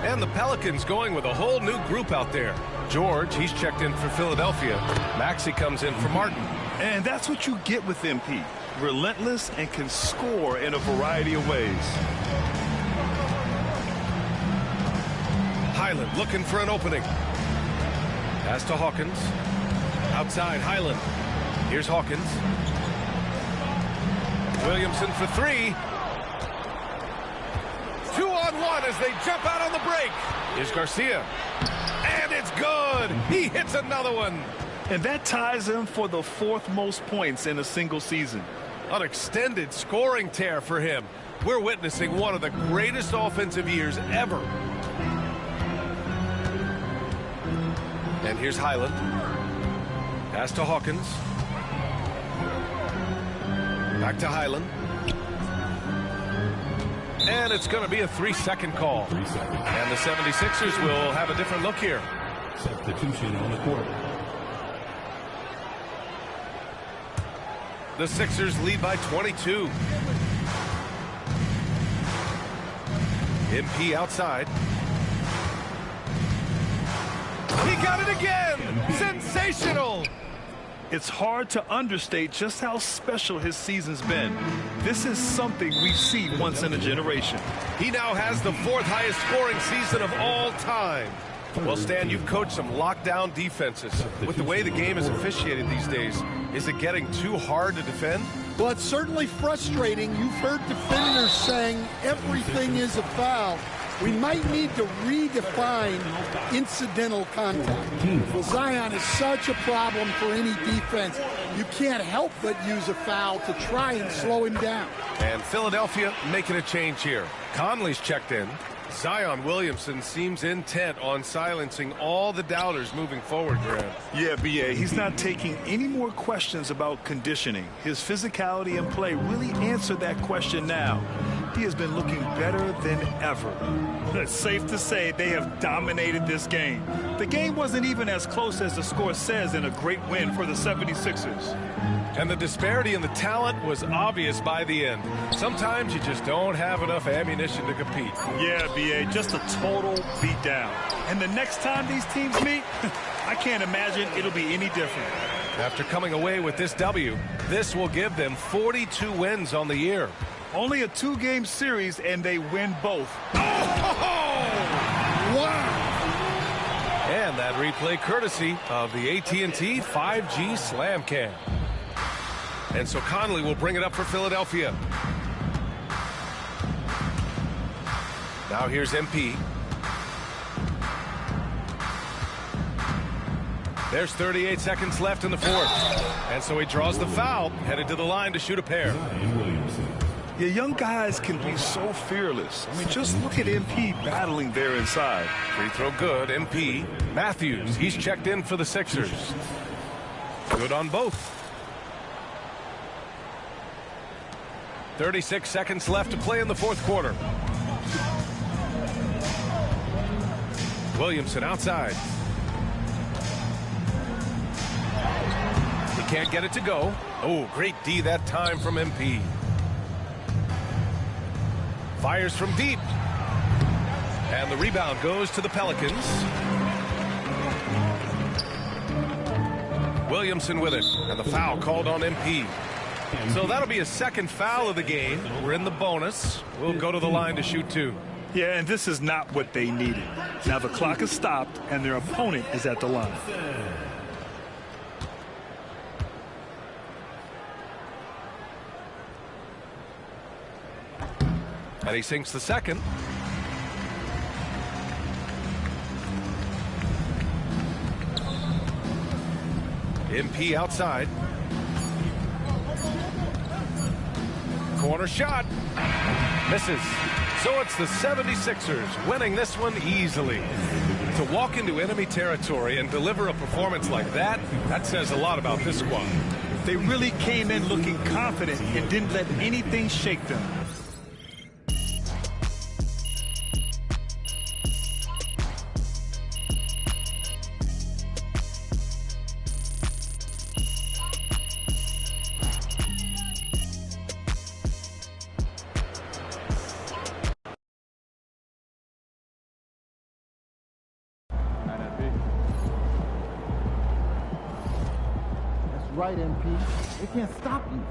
And the Pelicans going with a whole new group out there. George, he's checked in for Philadelphia. Maxey comes in for Martin. And that's what you get with MP. Relentless and can score in a variety of ways. Highland looking for an opening. Pass to Hawkins. Outside Highland. Here's Hawkins. Williamson for three. 2-on-1 as they jump out on the break. Here's Garcia. And it's good. He hits another one. And that ties him for the 4th most points in a single season. An extended scoring tear for him. We're witnessing one of the greatest offensive years ever. And here's Highland. Pass to Hawkins. Back to Highland. And it's going to be a 3-second call. And the 76ers will have a different look here. Substitution on the court. The Sixers lead by 22. MP outside. He got it again! Sensational! It's hard to understate just how special his season's been. This is something we see once in a generation. He now has the 4th highest scoring season of all time. Well, Stan, you've coached some lockdown defenses. With the way the game is officiated these days, is it getting too hard to defend? Well, it's certainly frustrating. You've heard defenders saying everything is a foul. We might need to redefine incidental contact. Well, Zion is such a problem for any defense. You can't help but use a foul to try and slow him down. And Philadelphia making a change here. Conley's checked in. Zion Williamson seems intent on silencing all the doubters moving forward, Graham. Yeah, B.A., he's not taking any more questions about conditioning. His physicality and play really answer that question now. He has been looking better than ever. It's safe to say they have dominated this game. The game wasn't even as close as the score says in a great win for the 76ers. And the disparity in the talent was obvious by the end. Sometimes you just don't have enough ammunition to compete. Yeah, B.A., just a total beatdown. And the next time these teams meet, I can't imagine it'll be any different. After coming away with this W, this will give them 42 wins on the year. Only a 2-game series, and they win both. Wow! And that replay courtesy of the AT&T 5G Slam Cam. And so Conley will bring it up for Philadelphia. Now here's MP. There's 38 seconds left in the 4th. And so he draws the foul, headed to the line to shoot a pair. Yeah, young guys can be so fearless. I mean, just look at MP battling there inside. Free throw good. MP. Matthews, he's checked in for the Sixers. Good on both. 36 seconds left to play in the 4th quarter. Williamson outside. He can't get it to go. Oh, great D that time from MP. Fires from deep. And the rebound goes to the Pelicans. Williamson with it. And the foul called on MP. So that'll be a second foul of the game. We're in the bonus. We'll go to the line to shoot 2. Yeah, and this is not what they needed. Now the clock is stopped, and their opponent is at the line. And he sinks the second. MP outside. Corner shot. Misses. So it's the 76ers winning this one easily. To walk into enemy territory and deliver a performance like that, that says a lot about this squad. They really came in looking confident and didn't let anything shake them. Right, MP. They can't stop you.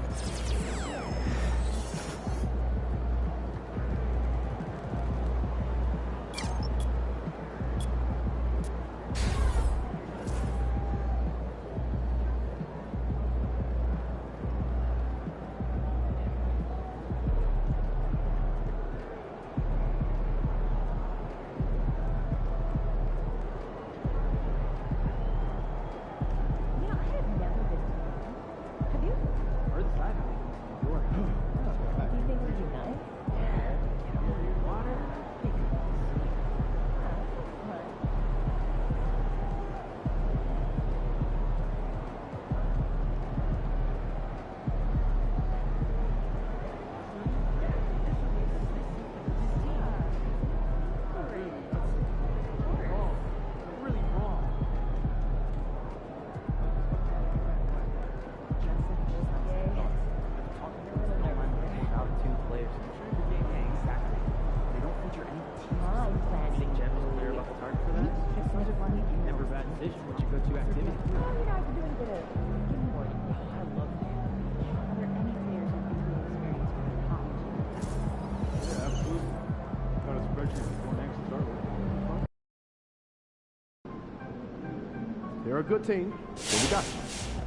They're a good team, so we got you.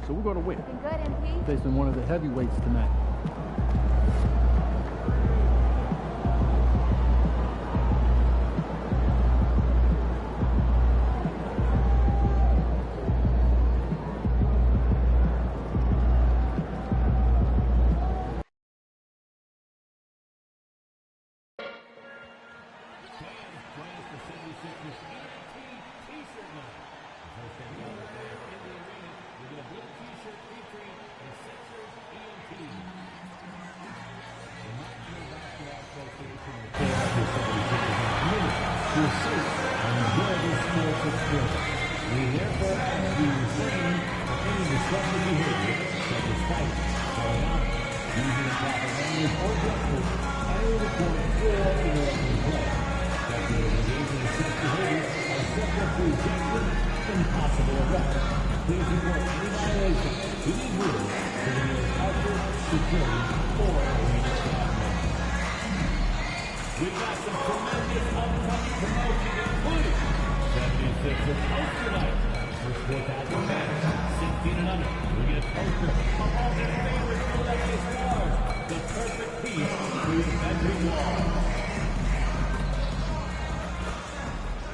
So we're going to win. Looking good, MP. Facing one of the heavyweights tonight. We got some tremendous upcoming promotion, including 76ers Host tonight. First 4,000 fans, 16 and under. We get a poster of all their favorite Philadelphia stars. The perfect piece to the bedroom wall.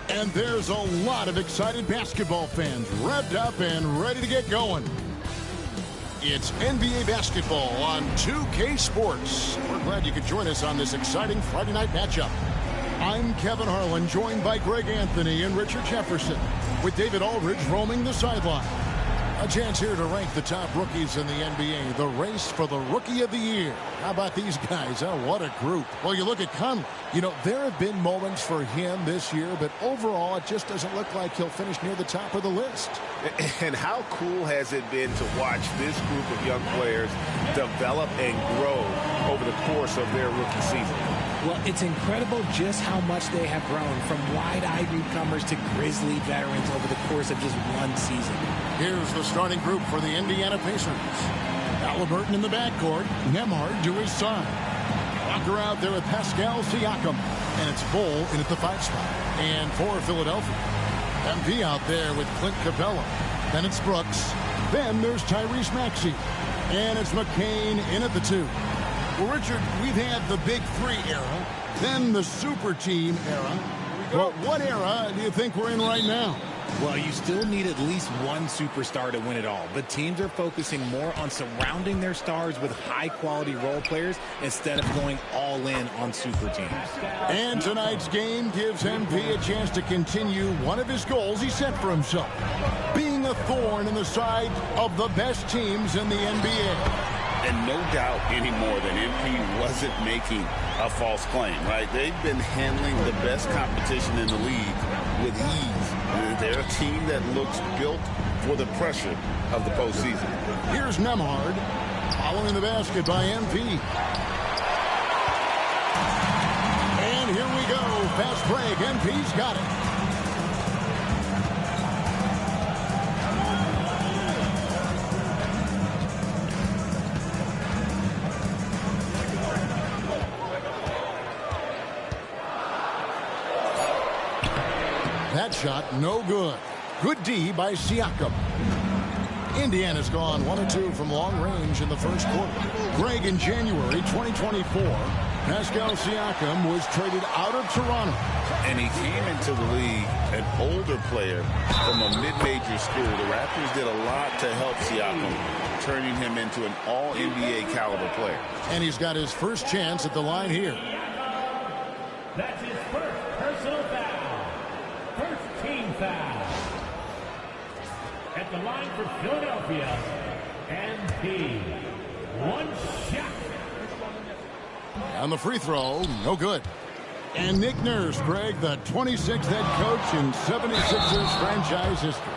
And there's a lot of excited basketball fans revved up and ready to get going. It's NBA basketball on 2K Sports. We're glad you could join us on this exciting Friday night matchup. I'm Kevin Harlan, joined by Greg Anthony and Richard Jefferson, with David Aldridge roaming the sideline. A chance here to rank the top rookies in the NBA, the race for the Rookie of the Year. How about these guys? Oh, what a group. Well, you look at Conley. You know, there have been moments for him this year, but overall, it just doesn't look like he'll finish near the top of the list. And how cool has it been to watch this group of young players develop and grow over the course of their rookie season? Well, it's incredible just how much they have grown, from wide-eyed newcomers to grizzly veterans over the course of just one season. Here's the starting group for the Indiana Pacers. Halliburton in the backcourt, Nembhard to his side. Walker out there with Pascal Siakam, and it's Bull in at the 5 spot. And for Philadelphia, MP out there with Clint Capella. Then it's Brooks. Then there's Tyrese Maxey. And it's McCain in at the 2. Well, Richard, we've had the Big Three era, then the Super Team era. But what era do you think we're in right now? Well, you still need at least one superstar to win it all, but teams are focusing more on surrounding their stars with high-quality role players instead of going all in on super teams. And tonight's game gives MP a chance to continue one of his goals he set for himself, being a thorn in the side of the best teams in the NBA. And no doubt anymore that MP wasn't making a false claim, right? They've been handling the best competition in the league with ease. They're a team that looks built for the pressure of the postseason. Here's Nembhard following the basket by MP. And here we go. Fast break. MP's got it. That shot, no good. Good D by Siakam. Indiana's gone 1 of 2 from long range in the first quarter. Greg, in January 2024, Pascal Siakam was traded out of Toronto. And he came into the league an older player from a mid-major school. The Raptors did a lot to help Siakam, turning him into an all-NBA caliber player. And he's got his first chance at the line here. That's his first personal foul. First team foul. At the line for Philadelphia, MP. One shot. On the free throw, no good. And Nick Nurse, Greg, the 26th head coach in 76ers franchise history.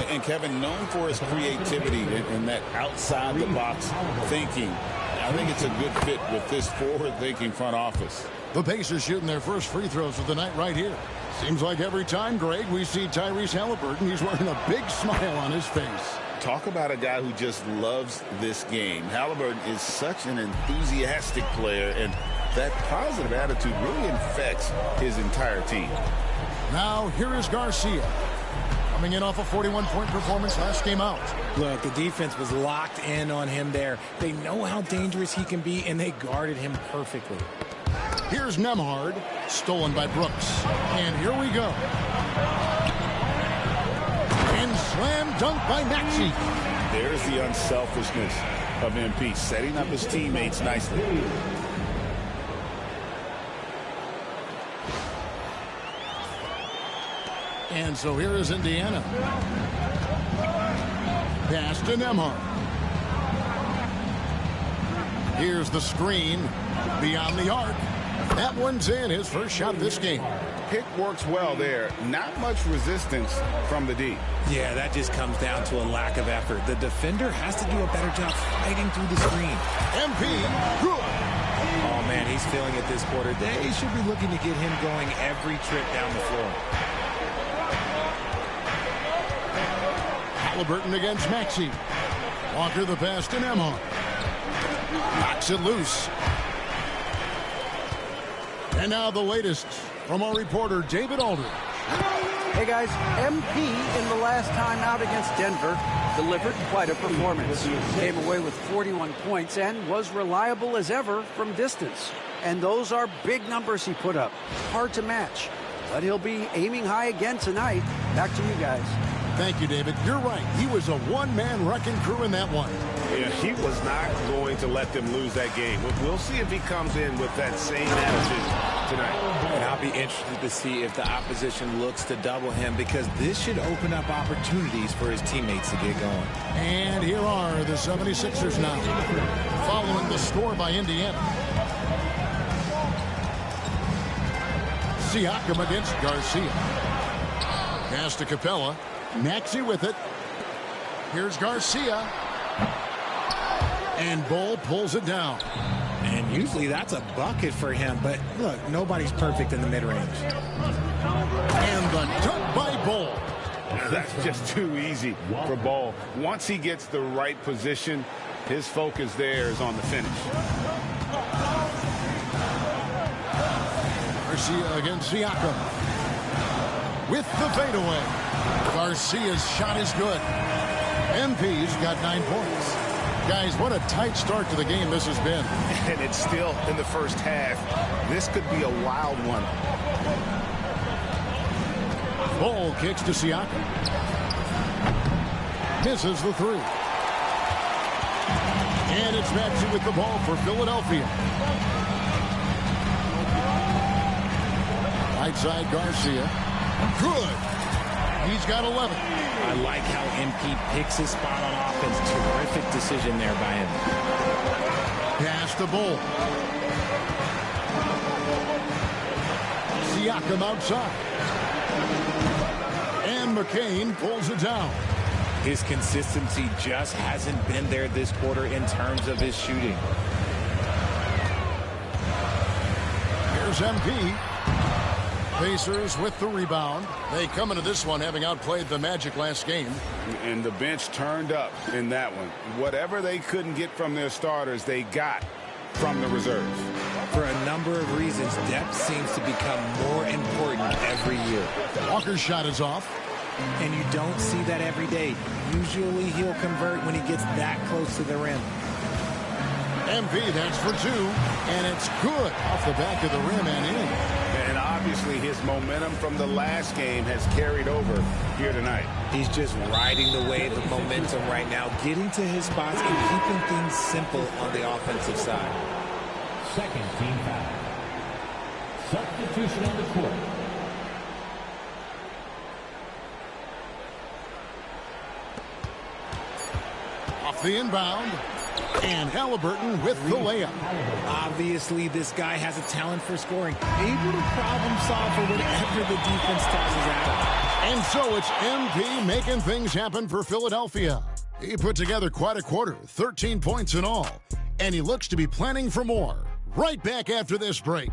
And Kevin, known for his creativity and that outside-the-box thinking. I think it's a good fit with this forward-thinking front office. The Pacers shooting their first free throws of the night right here. Seems like every time, Greg, we see Tyrese Halliburton, he's wearing a big smile on his face. Talk about a guy who just loves this game. Halliburton is such an enthusiastic player, and that positive attitude really infects his entire team. Now, here is Garcia. Coming in off a 41-point performance last game out. Look, the defense was locked in on him there. They know how dangerous he can be, and they guarded him perfectly. Here's Nembhard, stolen by Brooks. And here we go. And slam dunk by Maxey. There's the unselfishness of MP, setting up his teammates nicely. And so here is Indiana. Pass to Nembhard. Here's the screen beyond the arc. That one's in, his first shot this game. Pick works well there. Not much resistance from the D. Yeah, that just comes down to a lack of effort. The defender has to do a better job fighting through the screen. MP, good. Oh, man, he's feeling it this quarter. They should be looking to get him going every trip down the floor. Halliburton against Maxey. Walker the pass to Nembhard. Knocks it loose. And now the latest from our reporter, David Aldridge. Hey, guys, MP in the last time out against Denver delivered quite a performance. Came away with 41 points and was reliable as ever from distance. And those are big numbers he put up. Hard to match. But he'll be aiming high again tonight. Back to you guys. Thank you, David. You're right. He was a one-man wrecking crew in that one. Yeah, he was not going to let them lose that game. We'll see if he comes in with that same attitude tonight. And I'll be interested to see if the opposition looks to double him, because this should open up opportunities for his teammates to get going. And here are the 76ers now, following the score by Indiana. Siakam against Garcia. Pass to Capella. Maxey with it. Here's Garcia. And Bull pulls it down. And usually that's a bucket for him, but look, nobody's perfect in the mid-range. And the dunk by Bull. That's just too easy for Ball. Once he gets the right position, his focus there is on the finish. Garcia against Siakam. With the fadeaway. Garcia's shot is good. MP's got 9 points. Guys, what a tight start to the game this has been. And it's still in the first half. This could be a wild one. Ball kicks to Siakam. Misses the three. And it's Maxey with the ball for Philadelphia. Right side, Garcia. Good. He's got 11. I like how MP picks his spot on offense. Terrific decision there by him. Pass the Bull. Siakam outside. And McCain pulls it down. His consistency just hasn't been there this quarter in terms of his shooting. Here's MP. Pacers with the rebound. They come into this one having outplayed the Magic last game. And the bench turned up in that one. Whatever they couldn't get from their starters, they got from the reserves. For a number of reasons, depth seems to become more important every year. Walker's shot is off. And you don't see that every day. Usually he'll convert when he gets that close to the rim. MP, that's for two. And it's good off the back of the rim and in. And obviously his momentum from the last game has carried over here tonight. He's just riding the wave of momentum right now, getting to his spots and keeping things simple on the offensive side. Second team foul. Substitution on the court. Off the inbound. And Halliburton with the layup. Obviously, this guy has a talent for scoring. Able to problem solve for whatever the defense tosses out. And so it's MP making things happen for Philadelphia. He put together quite a quarter, 13 points in all. And he looks to be planning for more. Right back after this break.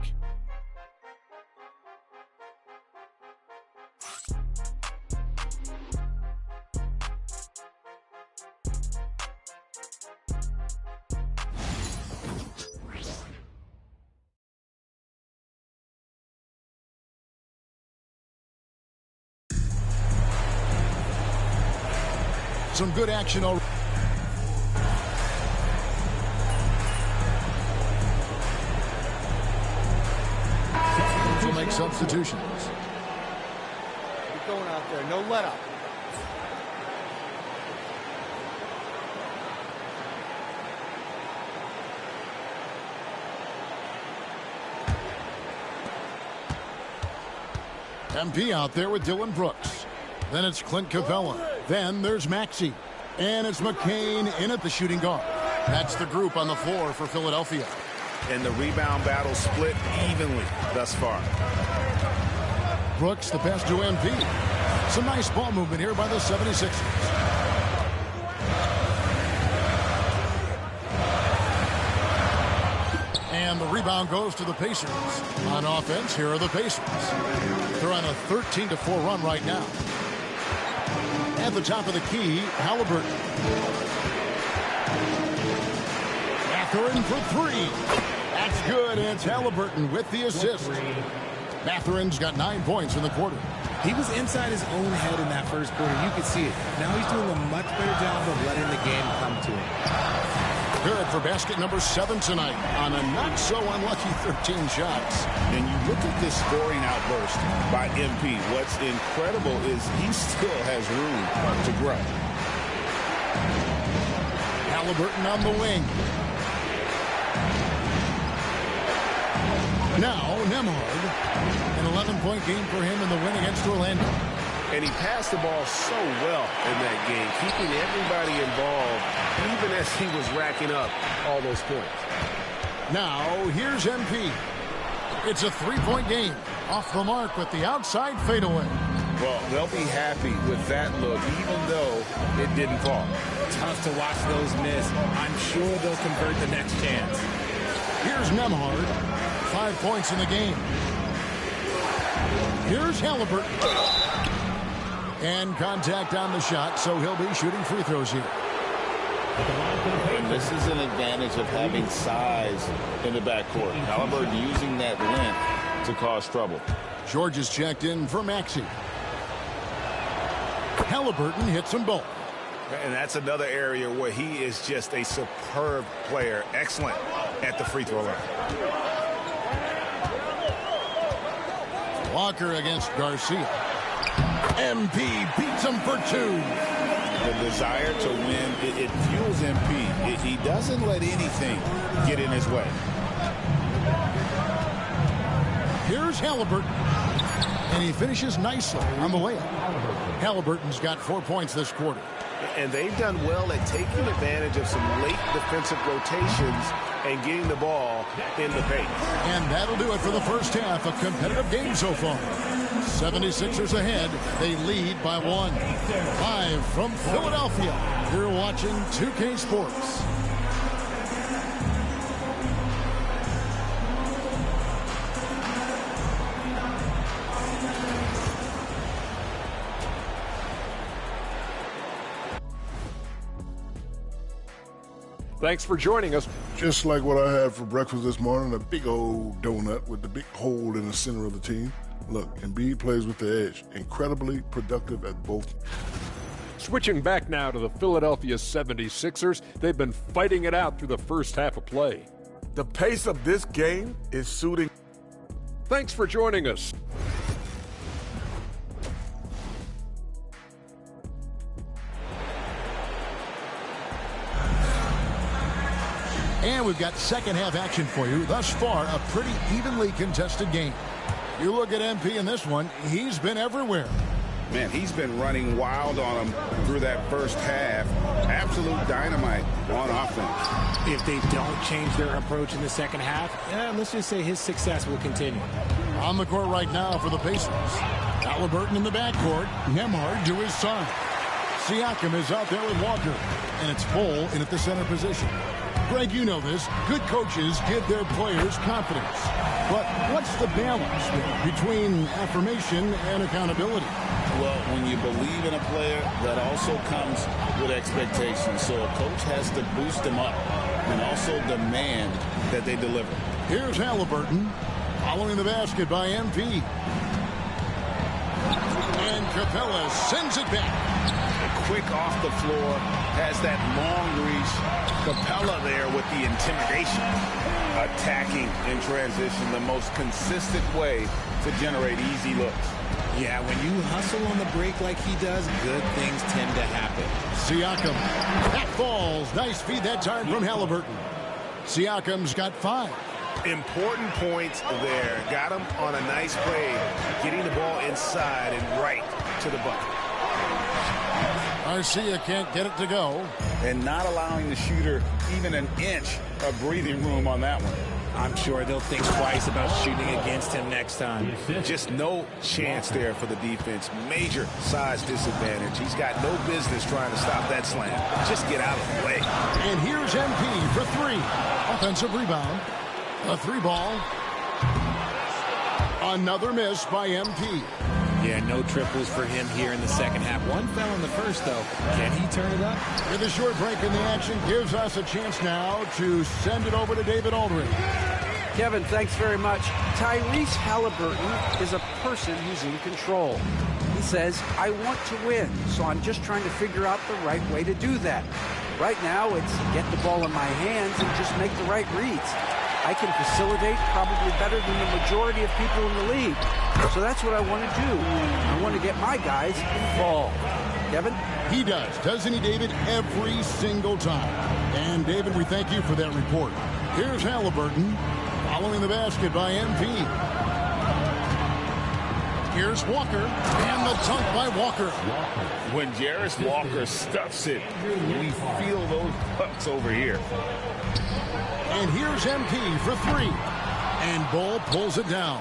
Some good action already. To make substitutions. Keep going out there. No let up. MP out there with Dylan Brooks. Then it's Clint Capella. Then there's Maxey. And it's McCain in at the shooting guard. That's the group on the floor for Philadelphia. And the rebound battle split evenly thus far. Brooks, the pass to MP. Some nice ball movement here by the 76ers. And the rebound goes to the Pacers. On offense, here are the Pacers. They're on a 13-4 run right now. At the top of the key, Halliburton. Mathurin for three. That's good, and it's Halliburton with the assist. Mathurin's got 9 points in the quarter. He was inside his own head in that first quarter. You could see it. Now he's doing a much better job of letting the game come to him. Good for basket number 7 tonight on a not-so-unlucky 13 shots. And you look at this scoring outburst by MP. What's incredible is he still has room to grow. Halliburton on the wing. Now, Nembhard. An 11-point game for him in the win against Orlando. And he passed the ball so well in that game, keeping everybody involved, even as he was racking up all those points. Now, here's MP. It's a 3-point game. Off the mark with the outside fadeaway. Well, they'll be happy with that look, even though it didn't fall. Tough to watch those miss. I'm sure they'll convert the next chance. Here's Nembhard. 5 points in the game. Here's Halliburton. And contact on the shot, so he'll be shooting free throws here. And this is an advantage of having size in the backcourt. Halliburton using that length to cause trouble. George is checked in for Maxey. Halliburton hits them both. And that's another area where he is just a superb player. Excellent at the free throw line. Walker against Garcia. MP beats him for 2. The desire to win, it fuels MP. He doesn't let anything get in his way. Here's Halliburton. And he finishes nicely on the layup. Halliburton's got 4 points this quarter. And they've done well at taking advantage of some late defensive rotations and getting the ball in the paint. And that'll do it for the first half. A competitive game so far. 76ers ahead. They lead by 1. Live from Philadelphia, you're watching 2K Sports. Thanks for joining us. Just like what I had for breakfast this morning, a big old donut with the big hole in the center of the team. Look, Embiid plays with the edge. Incredibly productive at both. Switching back now to the Philadelphia 76ers. They've been fighting it out through the first half of play. The pace of this game is suiting. Thanks for joining us. And we've got second half action for you. Thus far, a pretty evenly contested game. You look at MP in this one, he's been everywhere. Man, he's been running wild on him through that first half. Absolute dynamite on offense. If they don't change their approach in the second half, let's just say his success will continue. On the court right now for the Pacers. Halliburton in the backcourt. Nembhard to his side. Siakam is out there with Walker. And it's Bull in at the center position. Greg, you know this. Good coaches give their players confidence. But what's the balance between affirmation and accountability? Well, when you believe in a player, that also comes with expectations. So a coach has to boost them up and also demand that they deliver. Here's Halliburton following the basket by MP. And Capella sends it back. Quick off the floor, has that long reach. Capella there with the intimidation. Attacking in transition, the most consistent way to generate easy looks. Yeah, when you hustle on the break like he does, good things tend to happen. Siakam, that falls. Nice feed that time from Halliburton. Siakam's got 5. Important points there. Got him on a nice play, getting the ball inside and right to the bucket. Garcia can't get it to go. And not allowing the shooter even an inch of breathing room on that one. I'm sure they'll think twice about shooting against him next time. Just no chance there for the defense. Major size disadvantage. He's got no business trying to stop that slam. Just get out of the way. And here's MP for 3. Offensive rebound. A 3 ball. Another miss by MP. Yeah, no triples for him here in the second half. One fell in the first, though. Can he turn it up? With a short break in the action, gives us a chance now to send it over to David Aldridge. Kevin, thanks very much. Tyrese Halliburton is a person who's in control. He says, I want to win, so I'm just trying to figure out the right way to do that. Right now, it's get the ball in my hands and just make the right reads. I can facilitate probably better than the majority of people in the league. So that's what I want to do. I want to get my guys involved. Kevin? He does, doesn't he, David? Every single time. And, David, we thank you for that report. Here's Halliburton following the basket by MP. Here's Walker, and the dunk by Walker. When Jarris Walker stuffs it, we feel those pucks over here. And here's MP for 3. And Bull pulls it down.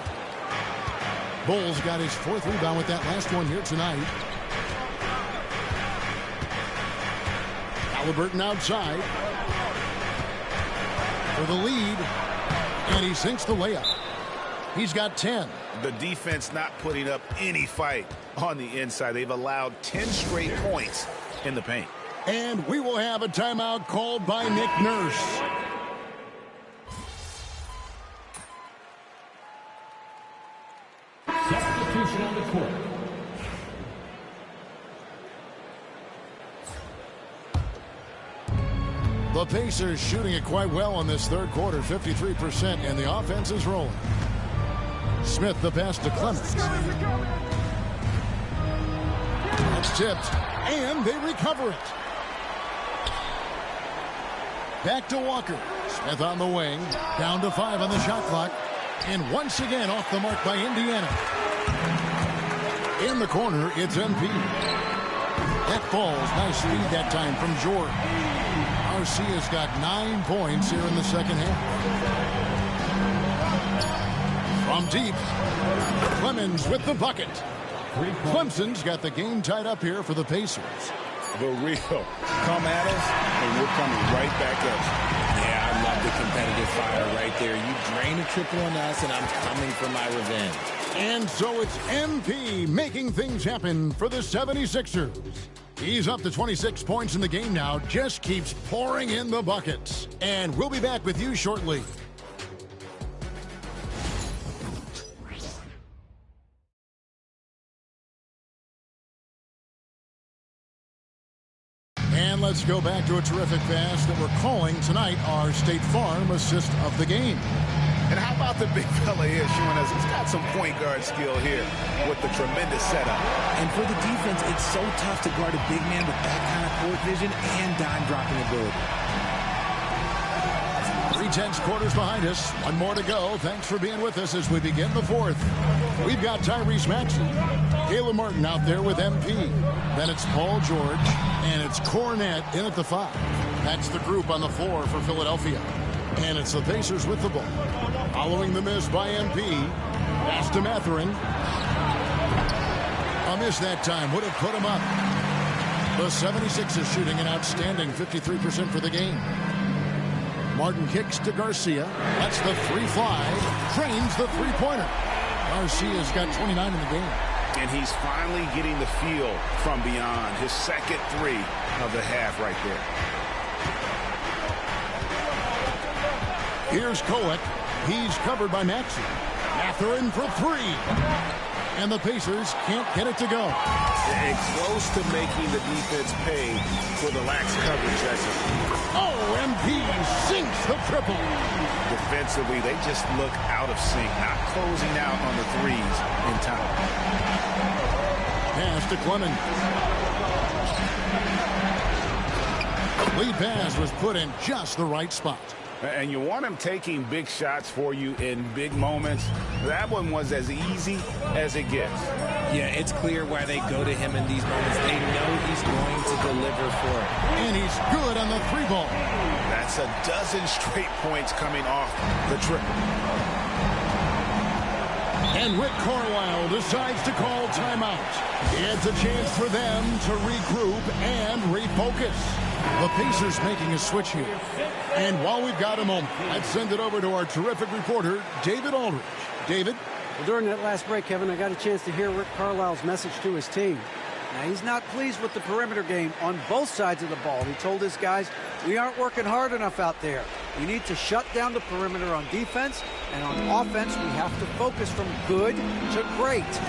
Bull's got his 4th rebound with that last one here tonight. Halliburton outside for the lead. And he sinks the layup. He's got 10. The defense not putting up any fight on the inside. They've allowed 10 straight points in the paint. And we will have a timeout called by Nick Nurse. Substitution on the court. The Pacers shooting it quite well in this third quarter, 53%, and the offense is rolling. Smith the pass to Clemens. It's tipped, and they recover it. Back to Walker. Smith on the wing. Down to 5 on the shot clock. And once again off the mark by Indiana. In the corner, it's MP. That falls. Nice speed that time from Jordan. Garcia's got 9 points here in the second half. From deep, Clemens with the bucket. Clemson's got the game tied up here for the Pacers. The real come at us, and we're coming right back at you. Yeah, I love the competitive fire right there. You drain a triple on us, and I'm coming for my revenge. And so it's MP making things happen for the 76ers. He's up to 26 points in the game now, just keeps pouring in the buckets. And we'll be back with you shortly. And let's go back to a terrific pass that we're calling tonight our State Farm assist of the game. And how about the big fella here showing us he's got some point guard skill here with the tremendous setup. And for the defense, it's so tough to guard a big man with that kind of court vision and dime dropping ability. 3/10 quarters behind us. One more to go. Thanks for being with us as we begin the fourth. We've got Tyrese Maxey, Caleb Martin out there with MP. Then it's Paul George, and it's Cornette in at the 5. That's the group on the floor for Philadelphia. And it's the Pacers with the ball. Following the miss by MP. Pass to Mathurin. A miss that time would have put him up. The 76ers shooting an outstanding 53% for the game. Martin kicks to Garcia. That's the 3 fly. Cranes the three-pointer. Garcia's got 29 in the game. And he's finally getting the feel from beyond. His second 3 of the half right there. Here's Kolek. He's covered by Maxey. Mathurin for 3. And the Pacers can't get it to go. It's close to making the defense pay for the lax coverage. Oh, MP sinks the triple. Defensively, they just look out of sync, not closing out on the 3s in time. Pass to Clemens. Lead pass was put in just the right spot. And you want him taking big shots for you in big moments. That one was as easy as it gets. Yeah, it's clear why they go to him in these moments. They know he's going to deliver for it. And he's good on the 3 ball. That's a dozen straight points coming off the triple. And Rick Carlisle decides to call timeout. It's a chance for them to regroup and refocus. The Pacers making a switch here. And while we've got a moment, let's send it over to our terrific reporter, David Aldridge. David? Well, during that last break, Kevin, I got a chance to hear Rick Carlisle's message to his team. Now, he's not pleased with the perimeter game on both sides of the ball. He told his guys, we aren't working hard enough out there. We need to shut down the perimeter on defense, and on offense, we have to focus from good to great.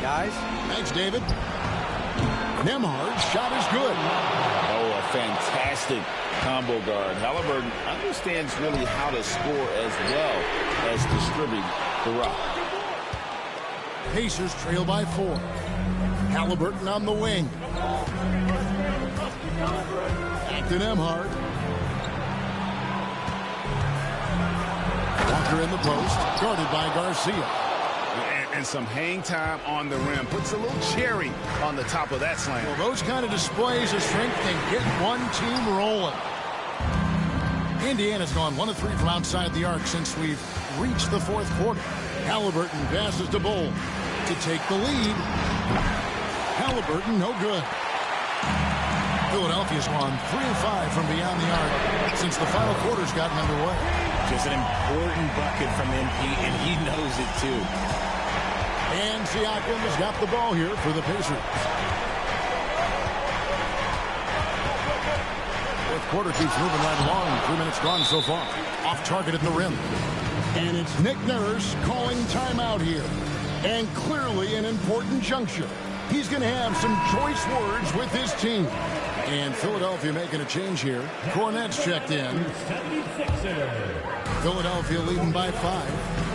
Guys? Thanks, David. Nemhard's shot is good. Oh, a fantastic combo guard. Halliburton understands really how to score as well as distribute the rock. Pacers trail by 4. Halliburton on the wing. Back to Nemhard. Walker in the post, guarded by Garcia. And some hang time on the rim. Puts a little cherry on the top of that slam. Well, those kind of displays of strength can get one team rolling. Indiana's gone 1 of 3 from outside the arc since we've reached the 4th quarter. Halliburton passes to Bull to take the lead. Halliburton, no good. Philadelphia's gone 3 of 5 from beyond the arc since the final quarter's gotten underway. Just an important bucket from MP, and he knows it too. And Siakam has got the ball here for the Pacers. 4th quarter keeps moving right along. 3 minutes gone so far. Off target at the rim. And it's Nick Nurse calling timeout here. And clearly an important juncture. He's going to have some choice words with his team. And Philadelphia making a change here. Cornette's checked in. Philadelphia leading by 5.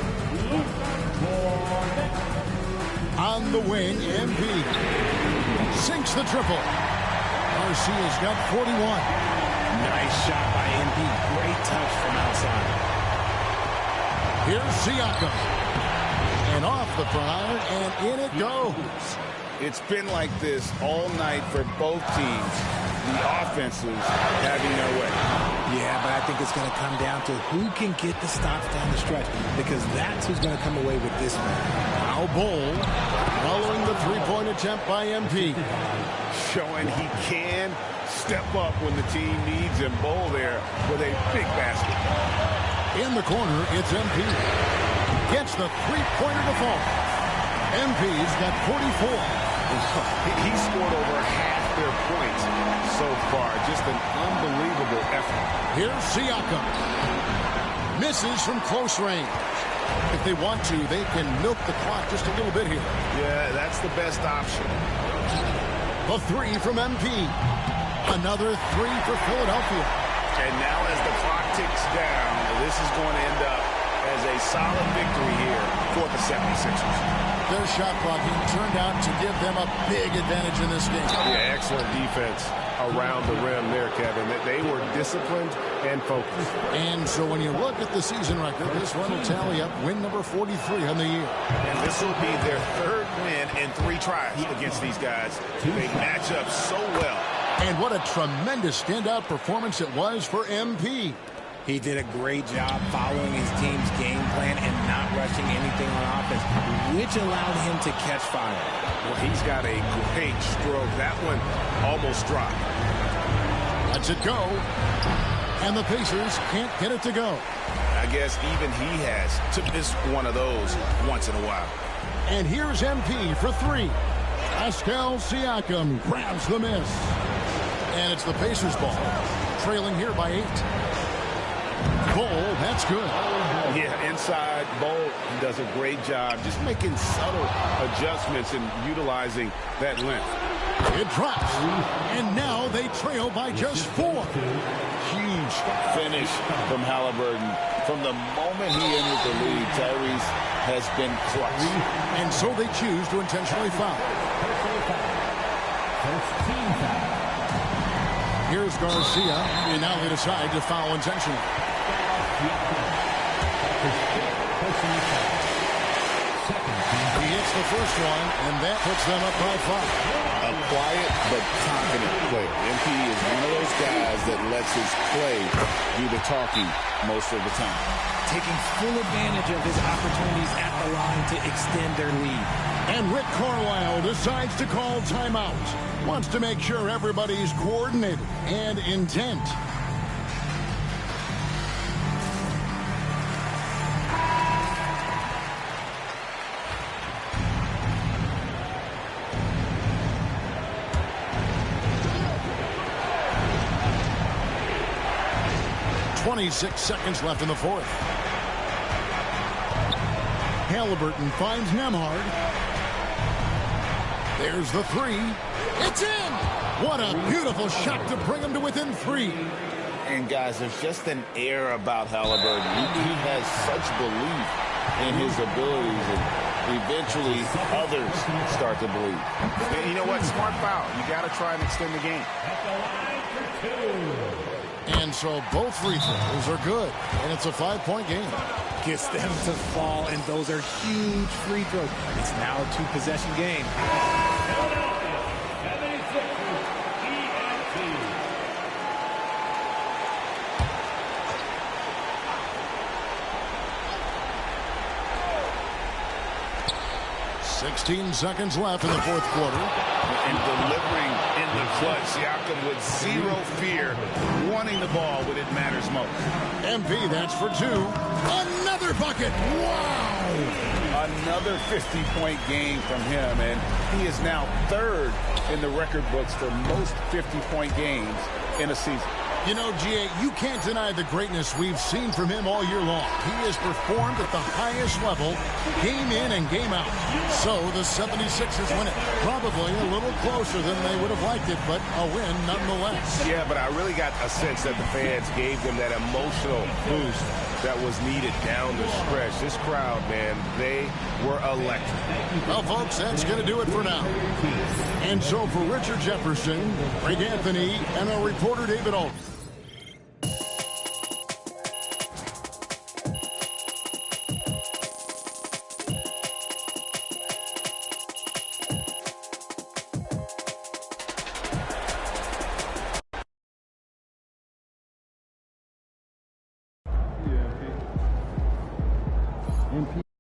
On the wing, MP sinks the triple. Garcia's got 41. Nice shot by MP. Great touch from outside. Here's Siakam. And off the prior, and in it goes. It's been like this all night for both teams. The offenses having their way. Yeah, but I think it's going to come down to who can get the stops down the stretch, because that's who's going to come away with this one. Now Bol following the three-point attempt by MP. Showing he can step up when the team needs him. Bol there with a big basket. In the corner, it's MP. Gets the three-pointer to fall. MP's got 44. He scored over half their points so far. Just an unbelievable effort. Here's Siakam. Misses from close range. If they want to, they can milk the clock just a little bit here. Yeah, that's the best option. A three from MP. Another three for Philadelphia. And now as the clock ticks down, this is going to end up as a solid victory here for the 76ers. Their shot blocking turned out to give them a big advantage in this game. Yeah, excellent defense around the rim there, Kevin. They were disciplined and focused. And so when you look at the season record, this one will tally up win number 43 on the year. And this will be their third win in 3 tries against these guys. They match up so well. And what a tremendous standout performance it was for MP. He did a great job following his team's game plan and not rushing anything on offense, which allowed him to catch fire. Well, he's got a great stroke. That one almost dropped. Lets it go. And the Pacers can't get it to go. I guess even he has to miss one of those once in a while. And here's MP for 3. Pascal Siakam grabs the miss. And it's the Pacers ball. Trailing here by 8. Bol, that's good. Yeah, inside Bol, he does a great job just making subtle adjustments and utilizing that length. It drops, and now they trail by just 4. Huge finish from Halliburton. From the moment he entered the league, Tyrese has been clutch. And so they choose to intentionally foul. Here's Garcia, and now they decide to foul intentionally. He hits the first one, and that puts them up by 5. A quiet but confident player. MP is one of those guys that lets his play do the talking most of the time. Taking full advantage of his opportunities at the line to extend their lead. And Rick Carlisle decides to call timeout. Wants to make sure everybody's coordinated and intent. .26 seconds left in the fourth. Halliburton finds Nembhard. There's the 3. It's in! What a beautiful shot to bring him to within 3. And guys, there's just an air about Halliburton. He has such belief in his abilities, and eventually others start to believe. You know what? Smart foul. You got to try and extend the game. And so both free throws are good, and it's a 5-point game. Gets them to fall, and those are huge free throws. It's now a 2-possession game. 16 seconds left in the fourth quarter. And delivering in the clutch. Siakam with zero fear, wanting the ball when it matters most. MP, that's for 2. Another bucket. Wow. Another 50-point game from him, and he is now 3rd in the record books for most 50-point games in a season. You know, G.A., you can't deny the greatness we've seen from him all year long. He has performed at the highest level, game in and game out. So the 76ers win it. Probably a little closer than they would have liked it, but a win nonetheless. Yeah, but I really got a sense that the fans gave them that emotional boost that was needed down the stretch. This crowd, man, they were electric. Well, folks, that's going to do it for now. And so for Richard Jefferson, Greg Anthony, and our reporter David Alton. MP